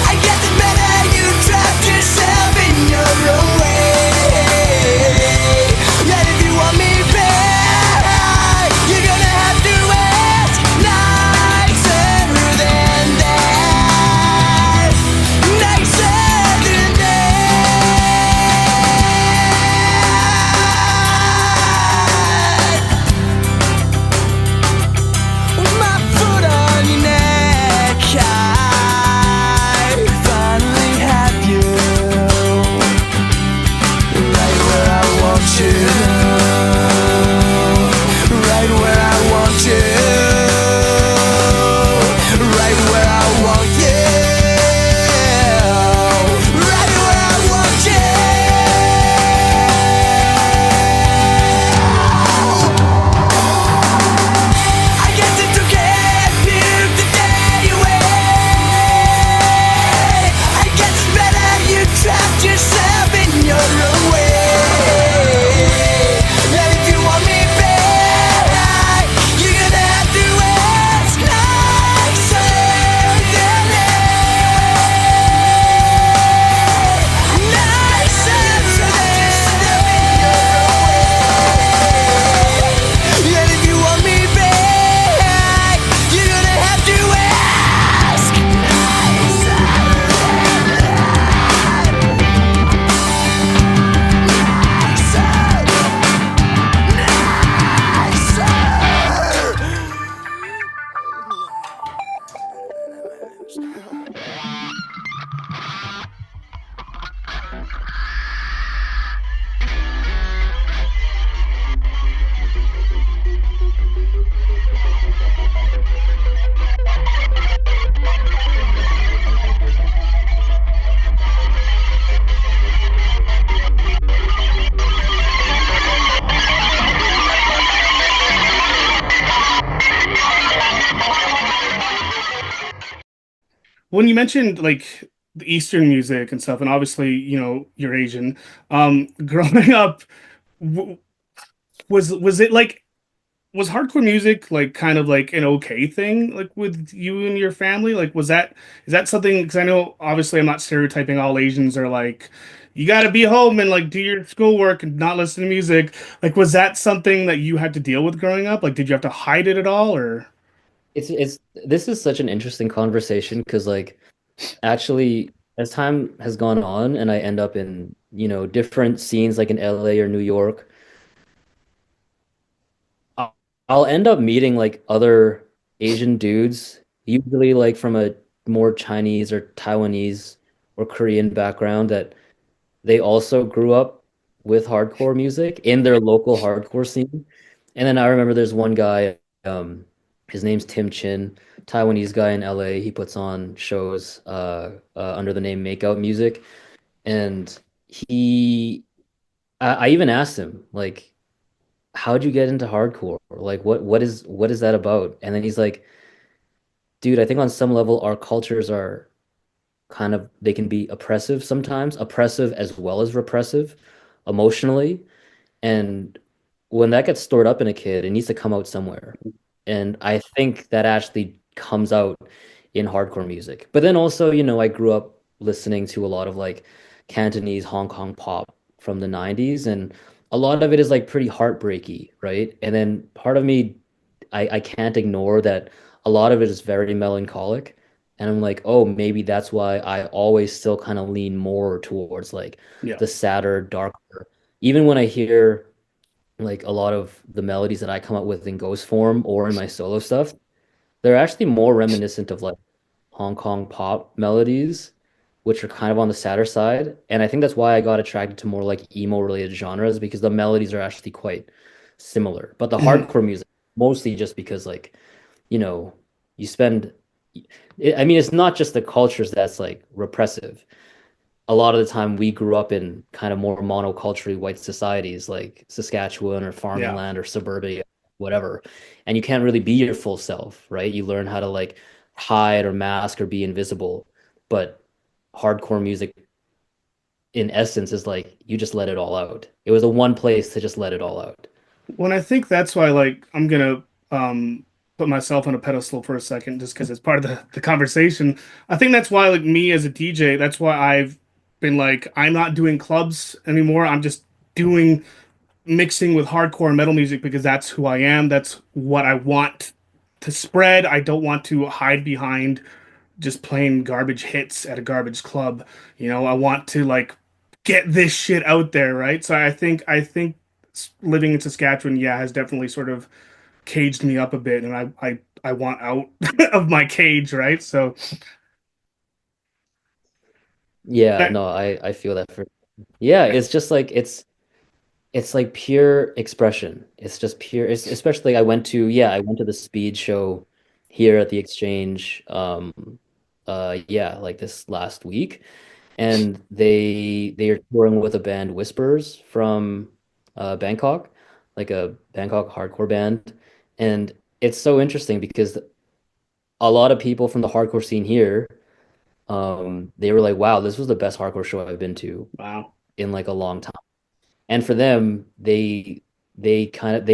I guess it's better you trapped yourself in your own way. That if you want me back, you're gonna have to ask nicer than that. Nicer than that. With my foot on your neck, I finally have you right where I want you. Right where I want you. Right where I want you. Right where I want you. I guess it's okay if you took the day away. I guess it's better you trapped yourself in your own way. That if you want me back, you're gonna have to ask nicer than that. Nicer than that. And if you want me back, you're gonna have to ask nicer When you mentioned like the Eastern music and stuff, and obviously, you're Asian. Growing up, w was it like was hardcore music like kind of like an okay thing like with you and your family? Like is that something? Because I know obviously I'm not stereotyping all Asians are like you got to be home and like do your schoolwork and not listen to music. Like was that something that you had to deal with growing up? Like did you have to hide it at all or? It's this is such an interesting conversation because like actually as time has gone on and I end up in, different scenes like in LA or New York, I'll I'll end up meeting like other Asian dudes, usually like from a more Chinese or Taiwanese or Korean background that they also grew up with hardcore music in their local hardcore scene. And then I remember there's one guy, his name's Tim Chin, Taiwanese guy in LA. He puts on shows under the name Makeout Music. And I even asked him, like, how'd you get into hardcore? Like, what is that about? And then he's like, dude, I think on some level our cultures are kind of they can be oppressive sometimes, oppressive as well as repressive emotionally. And when that gets stored up in a kid, it needs to come out somewhere. And I think that actually comes out in hardcore music. But then also, I grew up listening to a lot of like Cantonese Hong Kong pop from the 90s, and a lot of it is like pretty heartbreaky, right? And then part of me, I can't ignore that a lot of it is very melancholic. And I'm like, oh, maybe that's why I always still kind of lean more towards like Yeah. the sadder, darker. Even when I hear like a lot of the melodies that I come up with in ghost form or in my solo stuff, they're actually more reminiscent of like Hong Kong pop melodies, which are kind of on the sadder side. And I think that's why I got attracted to more like emo related genres because the melodies are actually quite similar. But the Mhm. hardcore music, mostly just because like, you know, you spend, I mean, it's not just the cultures that's like repressive. A lot of the time we grew up in kind of more monoculturally white societies like Saskatchewan or farming Yeah. land or suburbia, whatever. And you can't really be your full self, right? You learn how to like hide or mask or be invisible. But hardcore music in essence is like you just let it all out. It was the one place to just let it all out. When I think that's why, like, I'm gonna put myself on a pedestal for a second, just because it's part of the conversation. I think that's why, like, me as a DJ, that's why I've been like, I'm not doing clubs anymore. I'm just doing mixing with hardcore metal music because that's who I am. That's what I want to spread. I don't want to hide behind just playing garbage hits at a garbage club. I want to like get this shit out there, right? So I think living in Saskatchewan, yeah, has definitely sort of caged me up a bit, and I want out of my cage, right? So Yeah, that, no, I feel that for yeah, it's just like it's like pure expression. It's just pure. It's especially I went to the speed show here at the Exchange. Yeah, like this last week, and they are touring with a band Whispers from Bangkok, like a Bangkok hardcore band, and it's so interesting because a lot of people from the hardcore scene here, they were like, "Wow, this was the best hardcore show I've been to wow, in like a long time." And for them, they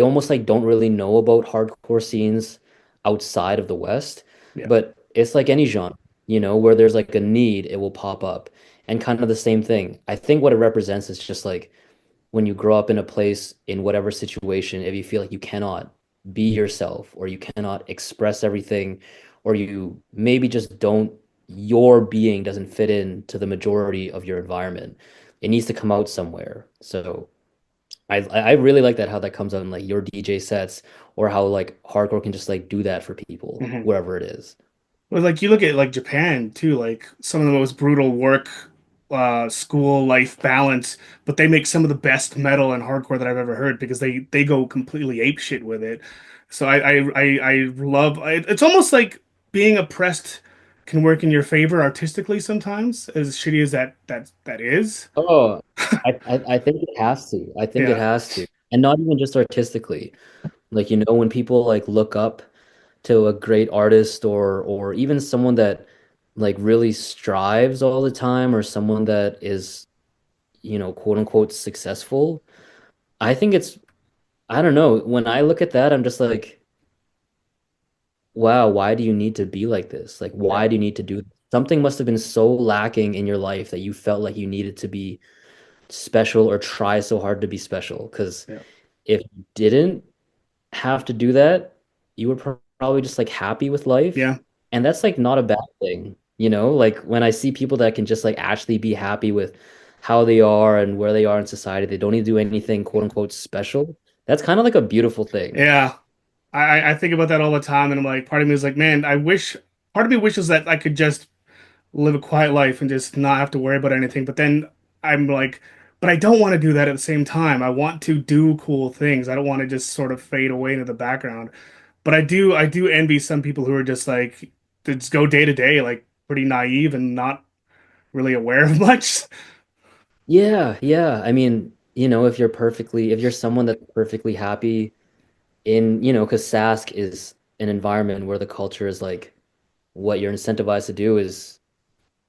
almost like don't really know about hardcore scenes outside of the West, yeah, but it's like any genre, where there's like a need, it will pop up. And kind of the same thing. I think what it represents is just like when you grow up in a place in whatever situation, if you feel like you cannot be yourself or you cannot express everything, or you maybe just don't, your being doesn't fit in to the majority of your environment. It needs to come out somewhere. So I really like that how that comes out in like your DJ sets or how like hardcore can just like do that for people hmm. wherever it is. But like you look at like Japan too, like some of the most brutal work, school life balance, but they make some of the best metal and hardcore that I've ever heard because they go completely ape shit with it. So I love it's almost like being oppressed can work in your favor artistically sometimes, as shitty as that is. Oh, I think it has to. I think it Yeah, has to. And not even just artistically. Like, when people like look up to a great artist or even someone that like really strives all the time or someone that is, quote unquote successful, I think I don't know. When I look at that, I'm just like, wow, why do you need to be like this? Like, why yeah, do you need to do something must have been so lacking in your life that you felt like you needed to be special or try so hard to be special. Because yeah, if you didn't have to do that, you were probably just like happy with life. yeah, And that's like not a bad thing, Like when I see people that can just like actually be happy with how they are and where they are in society, they don't need to do anything quote unquote special. That's kind of like a beautiful thing. yeah. I think about that all the time, and I'm like, part of me is like, man, part of me wishes that I could just live a quiet life and just not have to worry about anything. But then I'm like, but I don't want to do that at the same time. I want to do cool things. I don't want to just sort of fade away into the background. But I do envy some people who are just like, they just go day to day, like pretty naive and not really aware of much. Yeah, yeah. I mean, if you're someone that's perfectly happy because Sask is an environment where the culture is like what you're incentivized to do is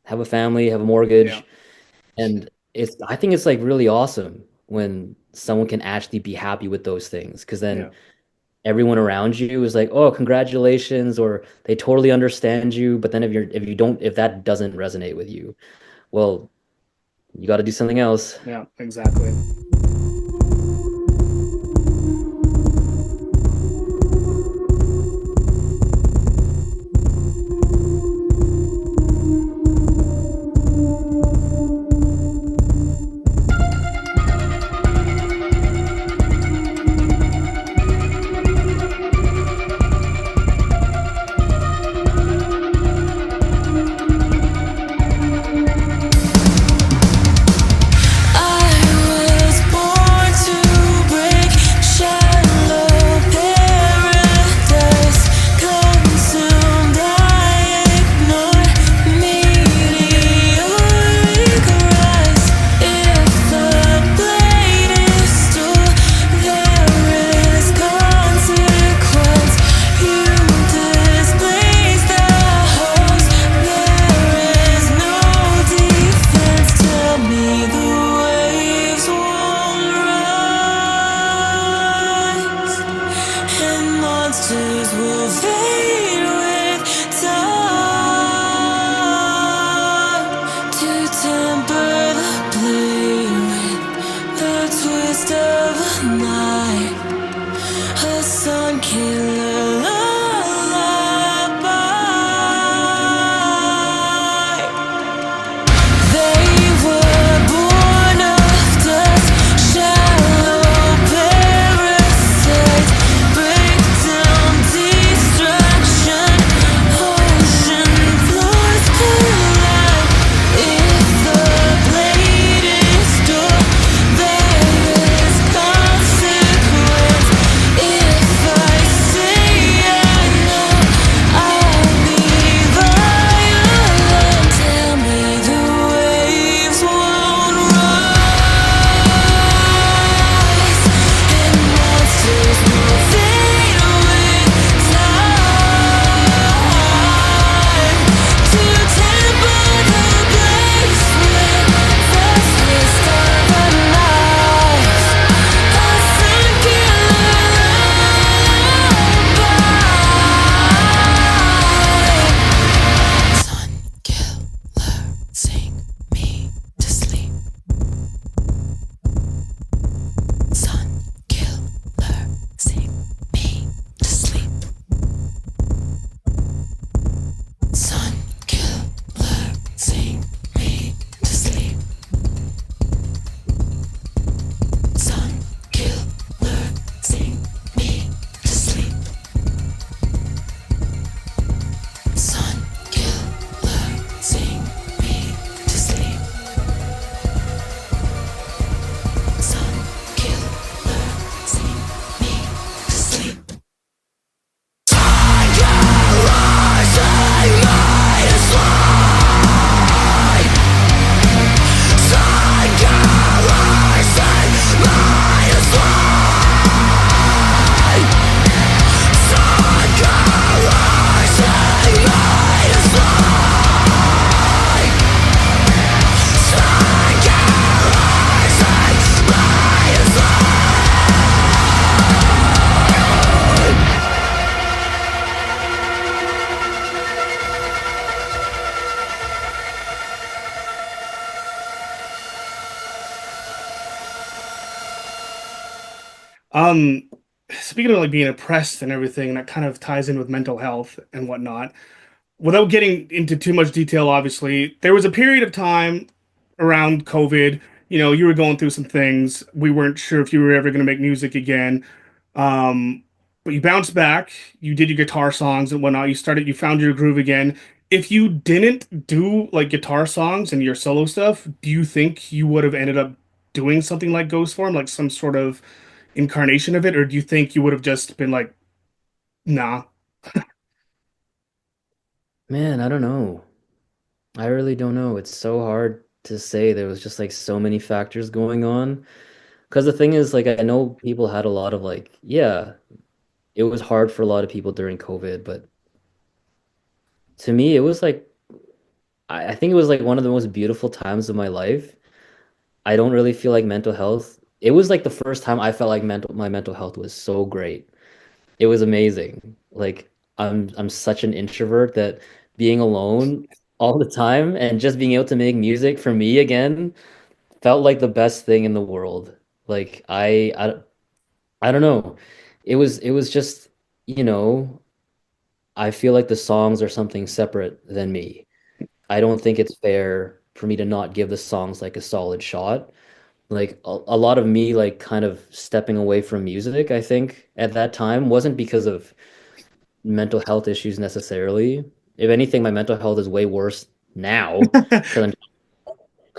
have a family, have a Yeah, mortgage, and I think it's like really awesome when someone can actually be happy with those things because yeah, then everyone around you is like, "Oh, congratulations," or they totally understand you, but then if that doesn't resonate with you, well, you got to do something else. Yeah, exactly. I was born to break shallow paradise consumed. I ignore meteoric rise. If the blade is still, there is consequence. You displace the host. There is no defense. Tell me the waves won't rise, and monsters will fade with time. To temper the blade with the twist of a knife, a sun killer lullaby. They were born of dust, shallow parasites, breakdown, destruction, ocean floors collide. If the blade is dull, there is consequence. If I say I know, I'll be violent. Tell me the waves won't rise, and monsters will fade with time. To temper the blaze with the twist of a knife, a sun killer lullaby. Sun killer, sing me to sleep. Sun killer, sing me to sleep. Sun killer, sing me to sleep. Sun killer, sing me to sleep. Sun killer, sing me to sleep. Sun killer, sing me to sleep. Um, Speaking of like being oppressed and everything, that kind of ties in with mental health and whatnot. Without getting into too much detail, obviously, there was a period of time around COVID. You were going through some things. We weren't sure if you were ever going to make music again. Um, but you bounced back. You did your guitar songs and whatnot. You found your groove again. If you didn't do like guitar songs and your solo stuff, do you think you would have ended up doing something like Ghost Form, like some sort of incarnation of it, or do you think you would have just been like, nah? Man, I don't know. I really don't know. It's so hard to say. There was just like so many factors going on. Because the thing is, like, I know people had a lot of like, yeah, it was hard for a lot of people during COVID, but to me, it was like, I think it was like one of the most beautiful times of my life. I don't really feel like mental health. It was like the first time I felt like my mental health was so great. It was amazing. Like I'm such an introvert that being alone all the time and just being able to make music for me again, felt like the best thing in the world. Like I don't know. It was just, you know, I feel like the songs are something separate than me. I don't think it's fair for me to not give the songs like a solid shot. Like a lot of me like kind of stepping away from music, I think at that time wasn't because of mental health issues necessarily. If anything, my mental health is way worse now because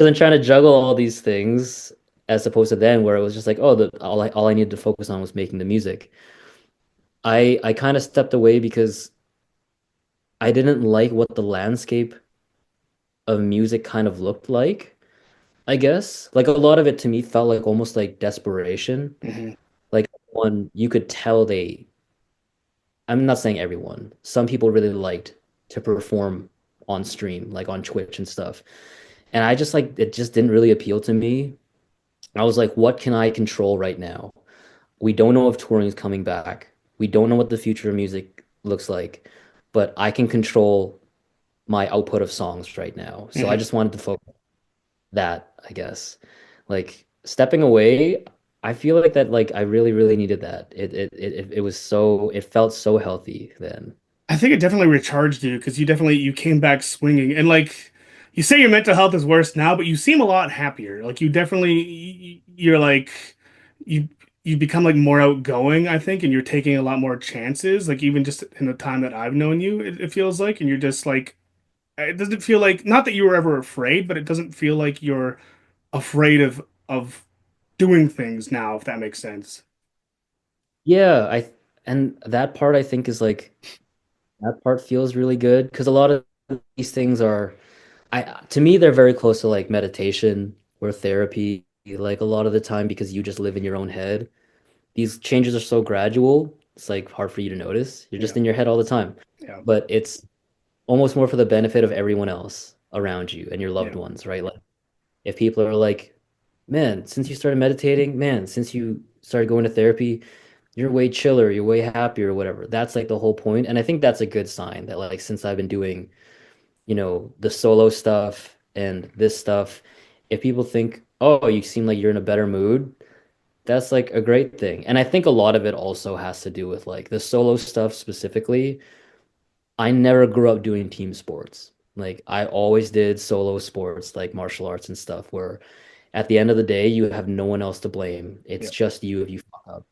I'm trying to juggle all these things as opposed to then where it was just like, oh, all I needed to focus on was making the music. I kind of stepped away because I didn't like what the landscape of music kind of looked like, I guess. Like a lot of it to me felt like almost like desperation. Hmm. Like one you could tell I'm not saying everyone. Some people really liked to perform on stream, like on Twitch and stuff. And I just like it just didn't really appeal to me. I was like, what can I control right now? We don't know if touring is coming back. We don't know what the future of music looks like, but I can control my output of songs right now. So I Hmm. just wanted to focus that, I guess. Like stepping away, I feel like that like I really, really needed that. It was so it felt so healthy then. I think it definitely recharged you because you came back swinging, and like you say your mental health is worse now, but you seem a lot happier. Like you definitely you're like you you become like more outgoing, I think, and you're taking a lot more chances. Like even just in the time that I've known you, it feels like, and you're just like it doesn't feel like, not that you were ever afraid, but it doesn't feel like you're afraid of doing things now, if that makes sense. Yeah, I and that part I think is like that part feels really good because a lot of these things are I to me they're very close to like meditation or therapy like a lot of the time because you just live in your own head. These changes are so gradual, it's like hard for you to notice. You're just Yeah, in your head all the time. yeah, But it's almost more for the benefit of everyone else around you and your loved yeah, ones, right? Like if people are like, man, since you started meditating, man, since you started going to therapy, you're way chiller, you're way happier, or whatever. That's like the whole point. And I think that's a good sign that like since I've been doing, the solo stuff and this stuff, if people think, oh, you seem like you're in a better mood, that's like a great thing. And I think a lot of it also has to do with like the solo stuff specifically. I never grew up doing team sports. Like I always did solo sports like martial arts and stuff where at the end of the day you have no one else to blame. It's yeah. just you if you fuck up.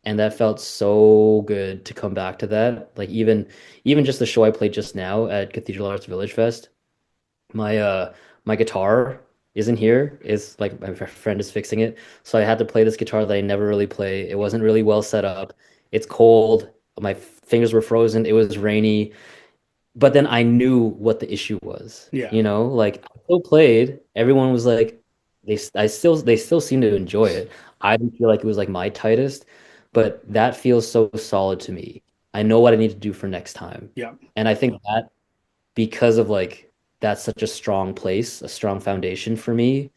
And that felt so good to come back to that. Like even just the show I played just now at Cathedral Arts Village Fest, my guitar isn't here. Is like my friend is fixing it. So I had to play this guitar that I never really play. It wasn't really well set up. It's cold. My fingers were frozen. It was rainy. But then I knew what the issue was. Yeah. Like I still played. Everyone was like, they still seem to enjoy it. I didn't feel like it was like my tightest, but that feels so solid to me. I know what I need to do for next time. Yeah. And I think that because of like that's such a strong place, a strong foundation for me,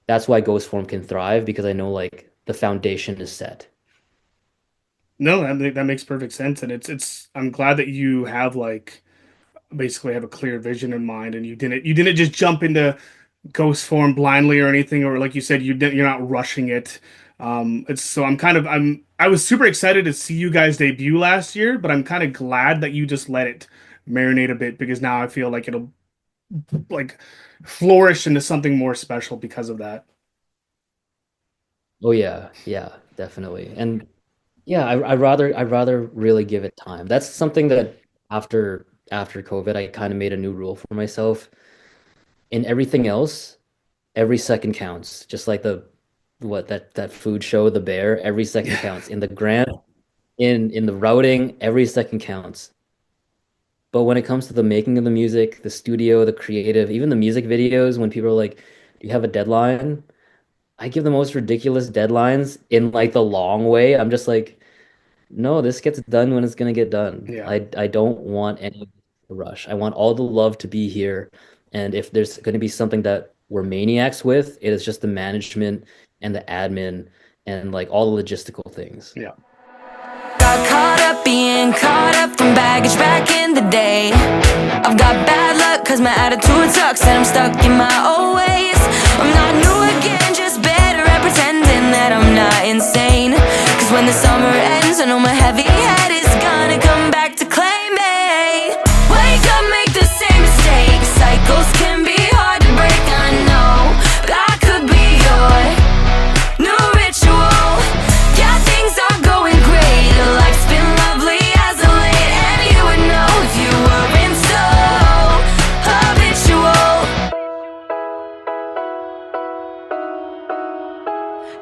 that's why Ghost Form can thrive because I know like the foundation is set. No, that makes perfect sense, and it's. I'm glad that you have like basically have a clear vision in mind, and you didn't just jump into ghost form blindly or anything, or like you said, you're not rushing it. It's so I was super excited to see you guys debut last year, but I'm kind of glad that you just let it marinate a bit because now I feel like it'll like flourish into something more special because of that. Oh yeah, yeah, definitely. And yeah, I'd rather really give it time. That's something that after COVID, I kind of made a new rule for myself. In everything else, every second counts. Just like the what that food show, The Bear, every second Yeah, counts. In the grant, in the routing, every second counts. But when it comes to the making of the music, the studio, the creative, even the music videos, when people are like, "Do you have a deadline?" I give the most ridiculous deadlines in like the long way. I'm just like, no, this gets done when it's gonna get done. yeah, I don't want any rush. I want all the love to be here. And if there's gonna be something that we're maniacs with, it is just the management and the admin and like all the logistical things. yeah. Got caught up being caught up from baggage back in the day. I've got bad luck cause my attitude sucks and I'm stuck in my old ways. I'm not new again, just better at pretending that I'm not insane. Cause when the summer ends, I know my heavy head is gonna come back to claim me. Wake up, make the same mistake. Cycles can be hard to break, I know, but I could be your new ritual. Yeah, things are going great. Life's been lovely as of late, and you would know if you weren't so habitual.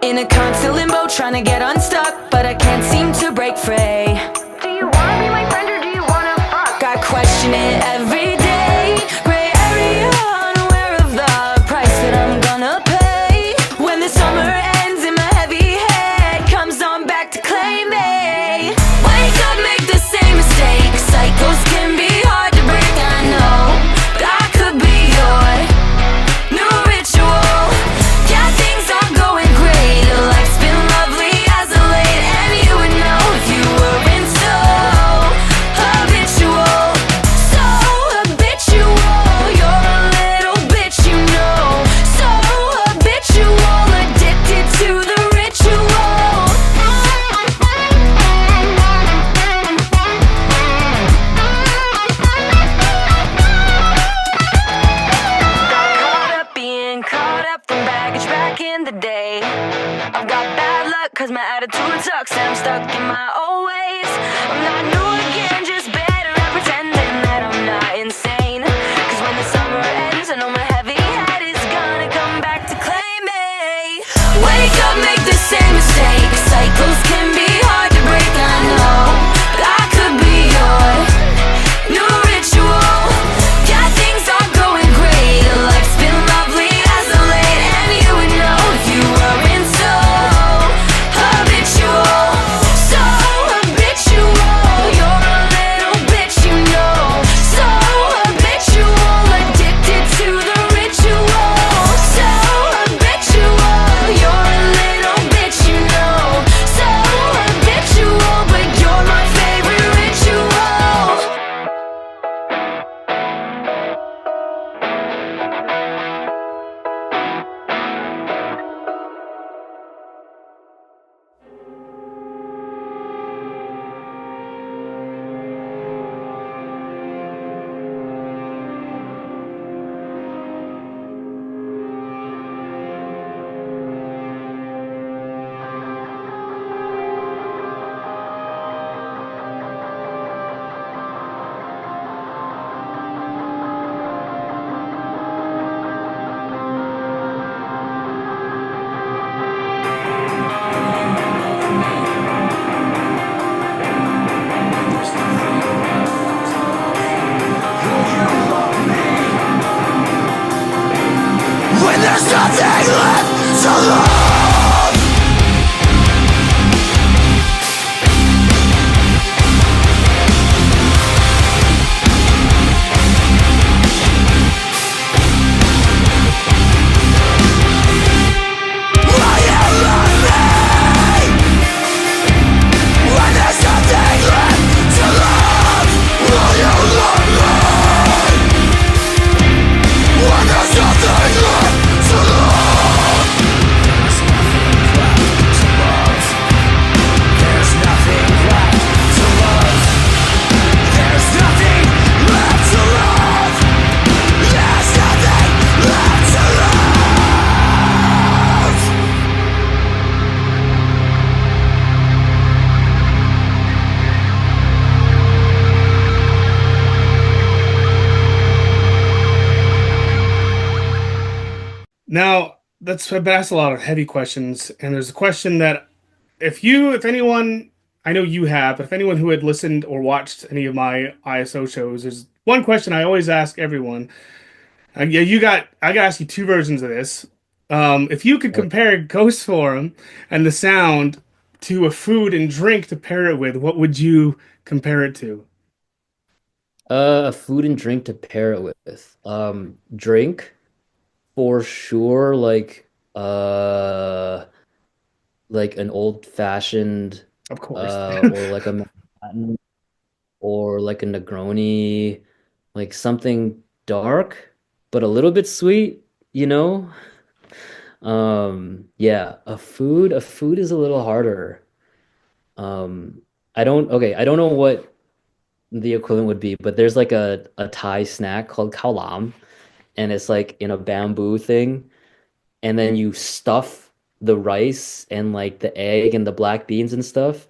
In a constant limbo, trying to get unstuck, but I can't seem to break free. Do you wanna be my friend or do you wanna fuck? I question it every day. Gray area, unaware of the price that I'm gonna pay. When the summer ends and my heavy head comes on back to claim me. Wake up, make the same mistake. Cycles can be hard to break, I know, but I could be your new ritual. Yeah, things are going great. Life's been lovely as of late, and you would know if you weren't so habitual. So habitual, you're a little bitch, you know. So habitual, addicted to the ritual. Caught up being caught up from baggage back in the day. I've got bad luck cause my attitude sucks and I'm stuck in my old ways. I'm not new again, just better at pretending that I'm not insane. Cause when the summer ends, I know my heavy head is gonna come back to claim me. Wake up, make the same mistake. Cycles can be hard to break, I know, but I could be your new ritual. Yeah, things are going great. Life's been lovely as of late, and you would know if you weren't so habitual. So habitual, you're a little bitch, you know. So habitual, addicted to the ritual. So habitual, you're a little bitch, you know. So habitual, but you're my favorite ritual. When there's nothing left to love. Will you love me? When there's nothing left to love. Will you love me? When there's nothing left to love. There's nothing left to love. There's nothing left to love. There's nothing left to love. Now, I've been asked a lot of heavy questions, and there's a question that if anyone, I know you have, but if anyone who had listened or watched any of my ISO shows, there's one question I always ask everyone. Yeah, I got to ask you two versions of this. If you could compare Ghost Form and the sound to a food and drink to pair it with, what would you compare it to? A food and drink to pair it with. Drink for sure, like an old fashioned. Of course. or like a Manhattan, or like a Negroni, like something dark but a little bit sweet, you know? Yeah, a food is a little harder. Um, I don't know what the equivalent would be, but there's like a Thai snack called khao lam, and it's like in a bamboo thing, and then you stuff the rice and like the egg and the black beans and stuff.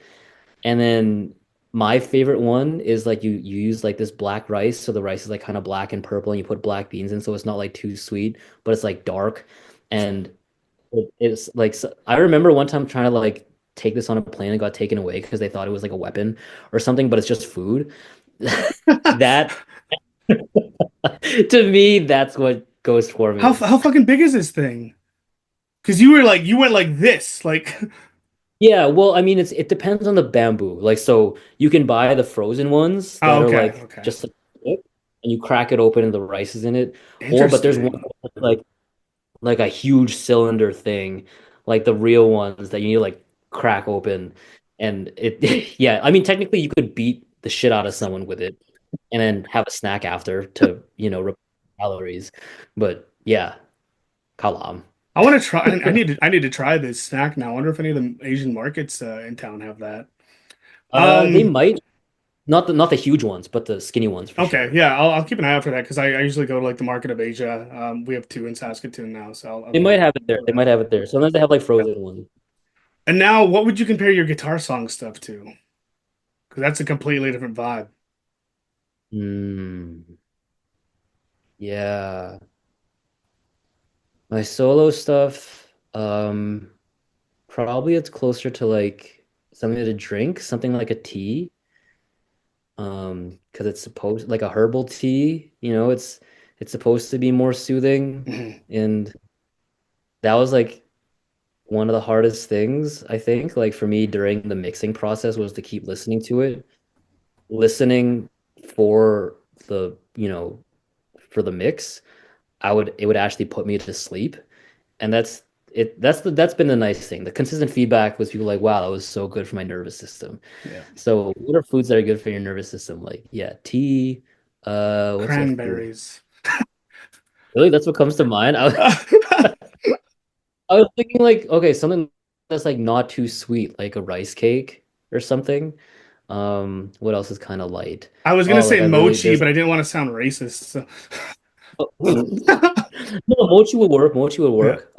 And then my favorite one is like you use like this black rice, so the rice is like kind of black and purple, and you put black beans in, so it's not like too sweet, but it's like dark. And it's like I remember one time trying to like take this on a plane and got taken away because they thought it was like a weapon or something, but it's just food. That to me, that's what ghost form is. How fucking big is this thing? Because you were like you went like this, like Yeah, well, I mean, it depends on the bamboo. Like, so you can buy the frozen ones oh, that are okay, like okay. just a stick, and you crack it open and the rice is in it. Or, but there's one Interesting. that's like a huge cylinder thing, like the real ones that you need to like crack open. And it, yeah, I mean, technically you could beat the shit out of someone with it and then have a snack after to, replace calories. But yeah, kalam. I want to try. I need to try this snack now. I wonder if any of the Asian markets in town have that. They Um, might not the huge ones, but the skinny ones for okay, sure. yeah, I'll keep an eye out for that because I usually go to like the Market of Asia. We have two in Saskatoon now, so I'll They go might have it there. go They there. might have it there. Sometimes they have like frozen ones. And now, what would you compare your guitar song stuff to? Because that's a completely different vibe. Hmm. Yeah. My solo stuff, probably it's closer to like something to drink, something like a tea. Because it's supposed like a herbal tea, it's supposed to be more soothing. Mhm. And that was like one of the hardest things, I think, like for me during the mixing process was to keep listening to it, listening for the, for the mix. It would actually put me to sleep. And that's been the nice thing. The consistent feedback was people like, wow, that was so good for my nervous system. Yeah, So what are foods that are good for your nervous system? Like, yeah, tea. What's a food? cranberries. Really? That's what comes to mind. I was thinking like, okay, something that's like not too sweet, like a rice cake or something. What else is kind of light? I was gonna Oh, say like I really mochi, there's but I didn't want to sound racist. So. no, mochi would work. Mochi would Yeah. work.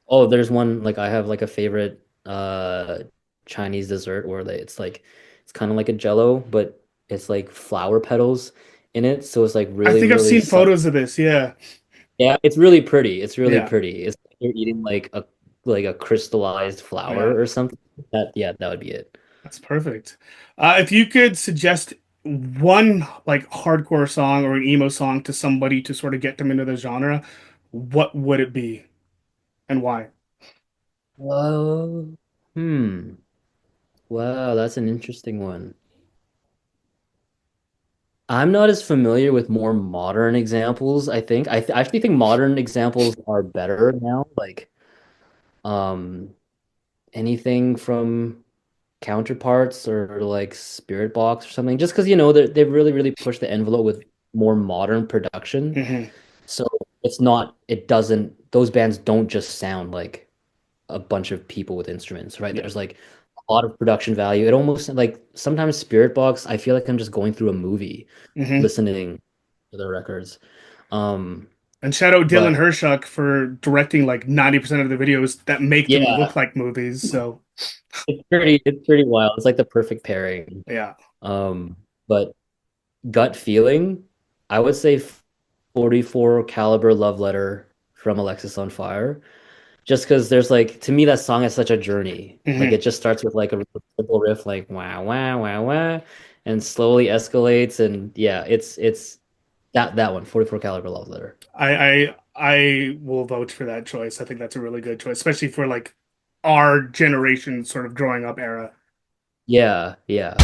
Oh, there's one like I have like a favorite Chinese dessert where it's kind of like a jello, but it's like flower petals in it, so it's like I really, think I've really seen soft. photos of this. Yeah, Yeah, it's really pretty. It's really yeah, pretty. It's like you're eating like a crystallized yeah. flower or something. That would be it. That's perfect. If you could suggest one like hardcore song or an emo song to somebody to sort of get them into the genre, what would it be and why? Oh, hmm. Wow, that's an interesting one. I'm not as familiar with more modern examples, I think. I actually think modern examples are better now. Like um anything from Counterparts or like Spirit Box or something, just because they've really, really pushed the envelope with more modern production. Hmm. So it doesn't, those bands don't just sound like a bunch of people with instruments, right? Yeah. There's like a lot of production value. It almost like sometimes Spirit Box, I feel like I'm just going through a movie Hmm. listening to the records. Um, And shout out Dylan but Hershuk for directing like 90% of the videos that make them yeah, look like movies. So, it's pretty wild. It's like the perfect pairing. yeah. But gut feeling, I would say 44 caliber love letter from Alexis on Fire. Just because there's like to me that song is such a journey. Like Hmm. it just starts with like a really simple riff like wow wow wow wow and slowly escalates and yeah, it's that one, 44 caliber love letter. I will vote for that choice. I think that's a really good choice, especially for like our generation sort of growing up era. Yeah, yeah.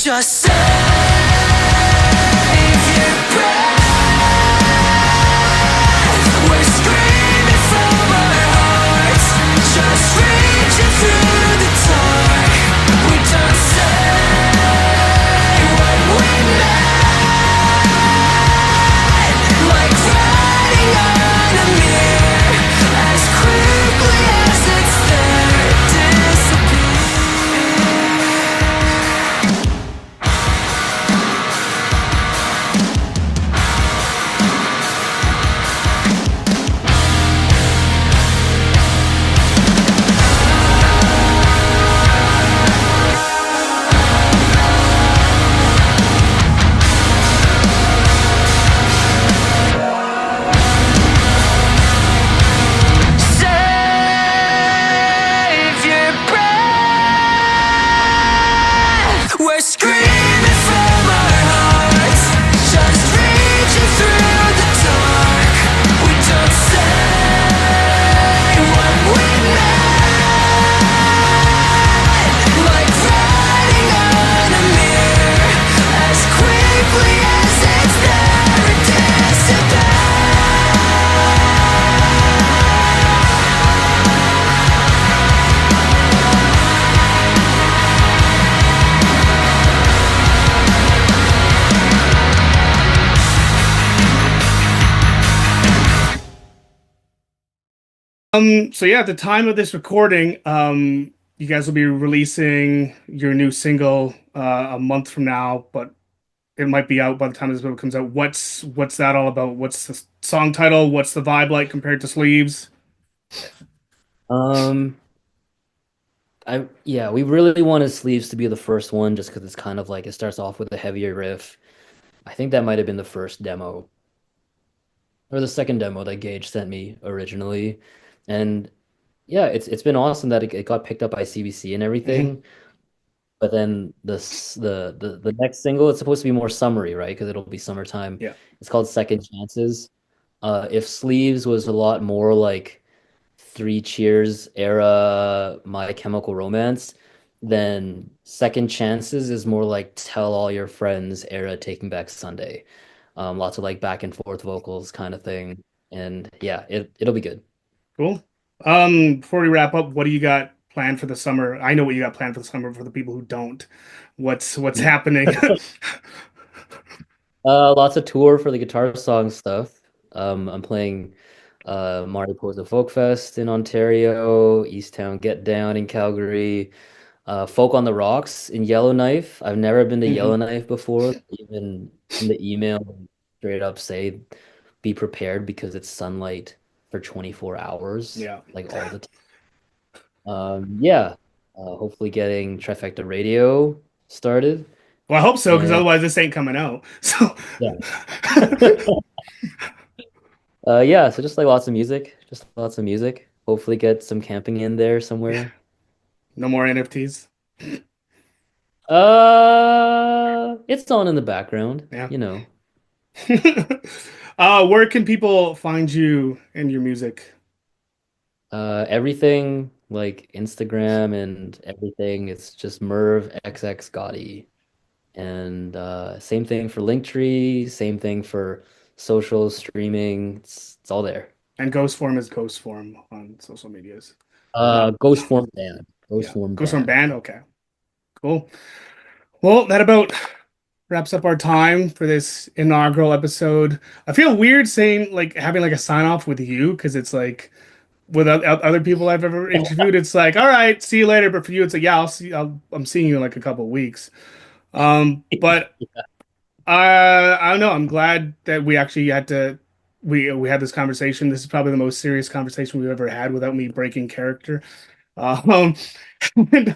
Just save your breath. We're screaming from our hearts. Just scream. So yeah, at the time of this recording, you guys will be releasing your new single a month from now, but it might be out by the time this video comes out. What's that all about? What's the song title? What's the vibe like compared to Sleeves? Um, yeah, we really wanted Sleeves to be the first one just because it's kind of like it starts off with a heavier riff. I think that might have been the first demo or the second demo that Gage sent me originally. And yeah, it's been awesome that it got picked up by CBC and Hmm. everything. But then the next single, it's supposed to be more summery, right? Because it'll be summertime. Yeah, It's called Second Chances. If Sleeves was a lot more like Three Cheers era My Chemical Romance, then Second Chances is more like Tell All Your Friends era Taking Back Sunday. Lots of like back and forth vocals kind of thing. And yeah, it'll be good. cool. Before we wrap up, what do you got planned for the summer? I know what you got planned for the summer for the people who don't. What's happening? Lots of tour for the guitar song stuff. I'm playing Mariposa Folk Fest in Ontario, Easttown Get Down in Calgary, Folk on the Rocks in Yellowknife. I've never been to Hmm. Yellowknife before. Even in the email, straight up say, be prepared because it's sunlight for 24 hours, Yeah. like all the time. Yeah, hopefully getting Trifecta Radio started. Well, I hope so, because And otherwise this ain't coming out. So, yeah. Yeah, so just like lots of music, just lots of music. Hopefully get some camping in there yeah, somewhere. no more NFTs. It's on in the background, Yeah. you know. Where can people find you and your music? Everything like Instagram and everything, it's just Merv XX Gotti. And same thing for Linktree, same thing for social streaming. It's all there. And Ghost Form is Ghost Form on social medias. Ghost Form Band. Ghost Yeah, Form Ghost Form Band. Band. Okay, cool. Well, that about wraps up our time for this inaugural episode. I feel weird saying like having like a sign off with you because it's like with other people I've ever interviewed, it's like, all right, see you later. But for you, it's like, yeah, I'm seeing you in like a couple of weeks. But I don't know. I'm glad that we actually had to we had this conversation. This is probably the most serious conversation we've ever had without me breaking character. Um, and,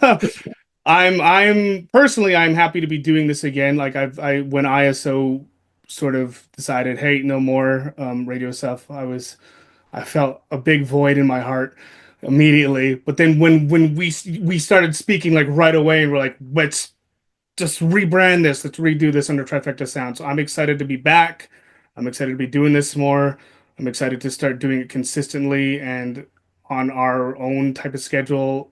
I'm personally I'm happy to be doing this again. Like I when ISO sort of decided, hey, no more radio stuff. I felt a big void in my heart immediately. But then when we started speaking like right away, and we're like, let's just rebrand this. Let's redo this under Trifecta Sound. So I'm excited to be back. I'm excited to be doing this more. I'm excited to start doing it consistently and on our own type of schedule.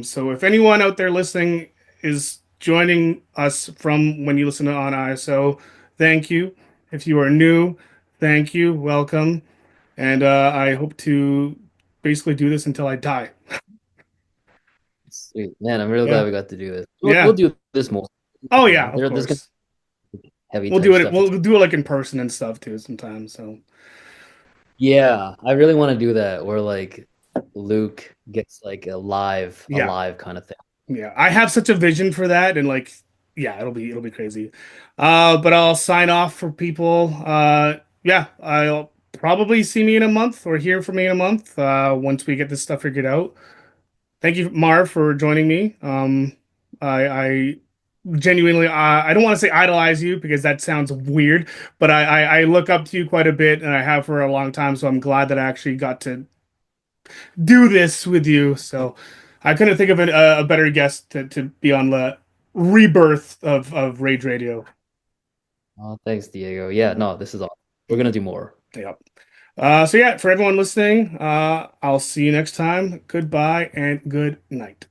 So if anyone out there listening is joining us from when you listen to on ISO, thank you. If you are new, thank you. Welcome. And I hope to basically do this until I die. Sweet. Man, I'm really glad Yeah. we got to do this. We'll Yeah. do this more. Oh yeah, More. of There's gonna course. be heavy We'll type do it. stuff to We'll do it like in person and stuff too sometimes. So Yeah, I really want to do that where like Luke gets like a yeah, live kind of thing. yeah. I have such a vision for that, and like, yeah, it'll be crazy. But I'll sign off for people. Yeah, I'll probably see me in a month or hear from me in a month. Once we get this stuff figured out. Thank you, Marv, for joining me. I genuinely, I don't want to say idolize you because that sounds weird, but I look up to you quite a bit, and I have for a long time. So I'm glad that I actually got to do this with you. So I couldn't think of a better guest to be on the rebirth of Rage Radio. Oh, thanks, Diego. Yeah, Yeah. no, this is awesome. We're gonna do more. Yeah. So yeah, for everyone listening, I'll see you next time. Goodbye and good night.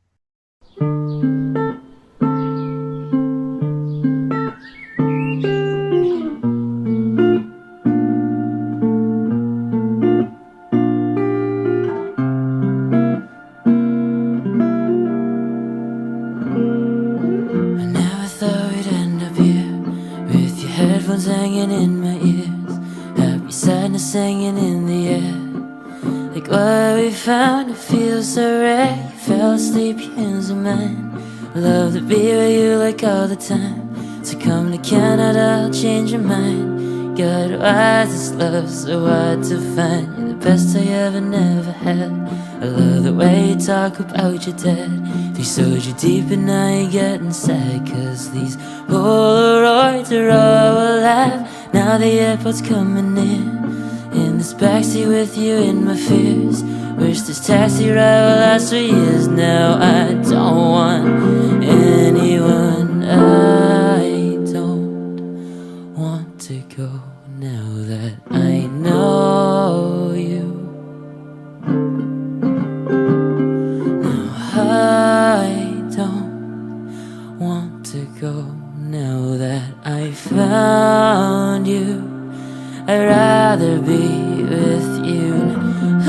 I never thought we'd end up here with your headphones hanging in my ears, happy sadness hanging in the air. Like what what we found, it feels so rare. You fell asleep, your hands in mine. I love to be with you like all the time. So come to Canada, I'll change your mind. God, why is this love so hard to find? You're the best I ever never had. I love the way you talk about your dad. If he sewed you deep and now you're getting sad. Cause these Polaroids are all alive. Now the airport's coming in. In this backseat with you in my fears. Wish this taxi ride will last for years. Now I don't want anyone. I don't want to go now that I know you. No, I don't want to go now that I found you. I'd rather be with you.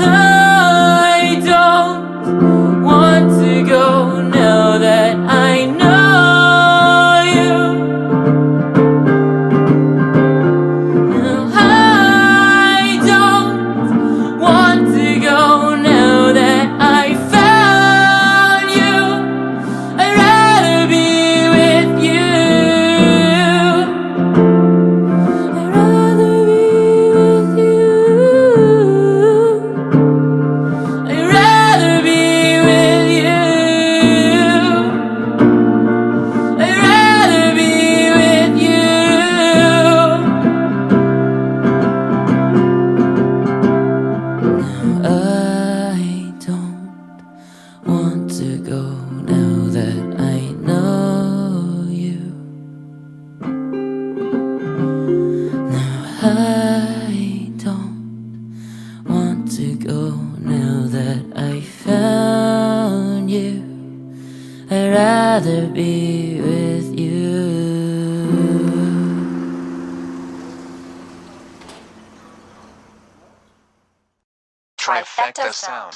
I don't want to go now that I know you. No, I don't want to go now that I found you. I'd rather be with you. I'd rather be with you. I'd rather be with you. I'd rather be with you. I don't want to go now that I know you. No, I don't want to go now that I found you. I'd rather be with you. Trifecta sound.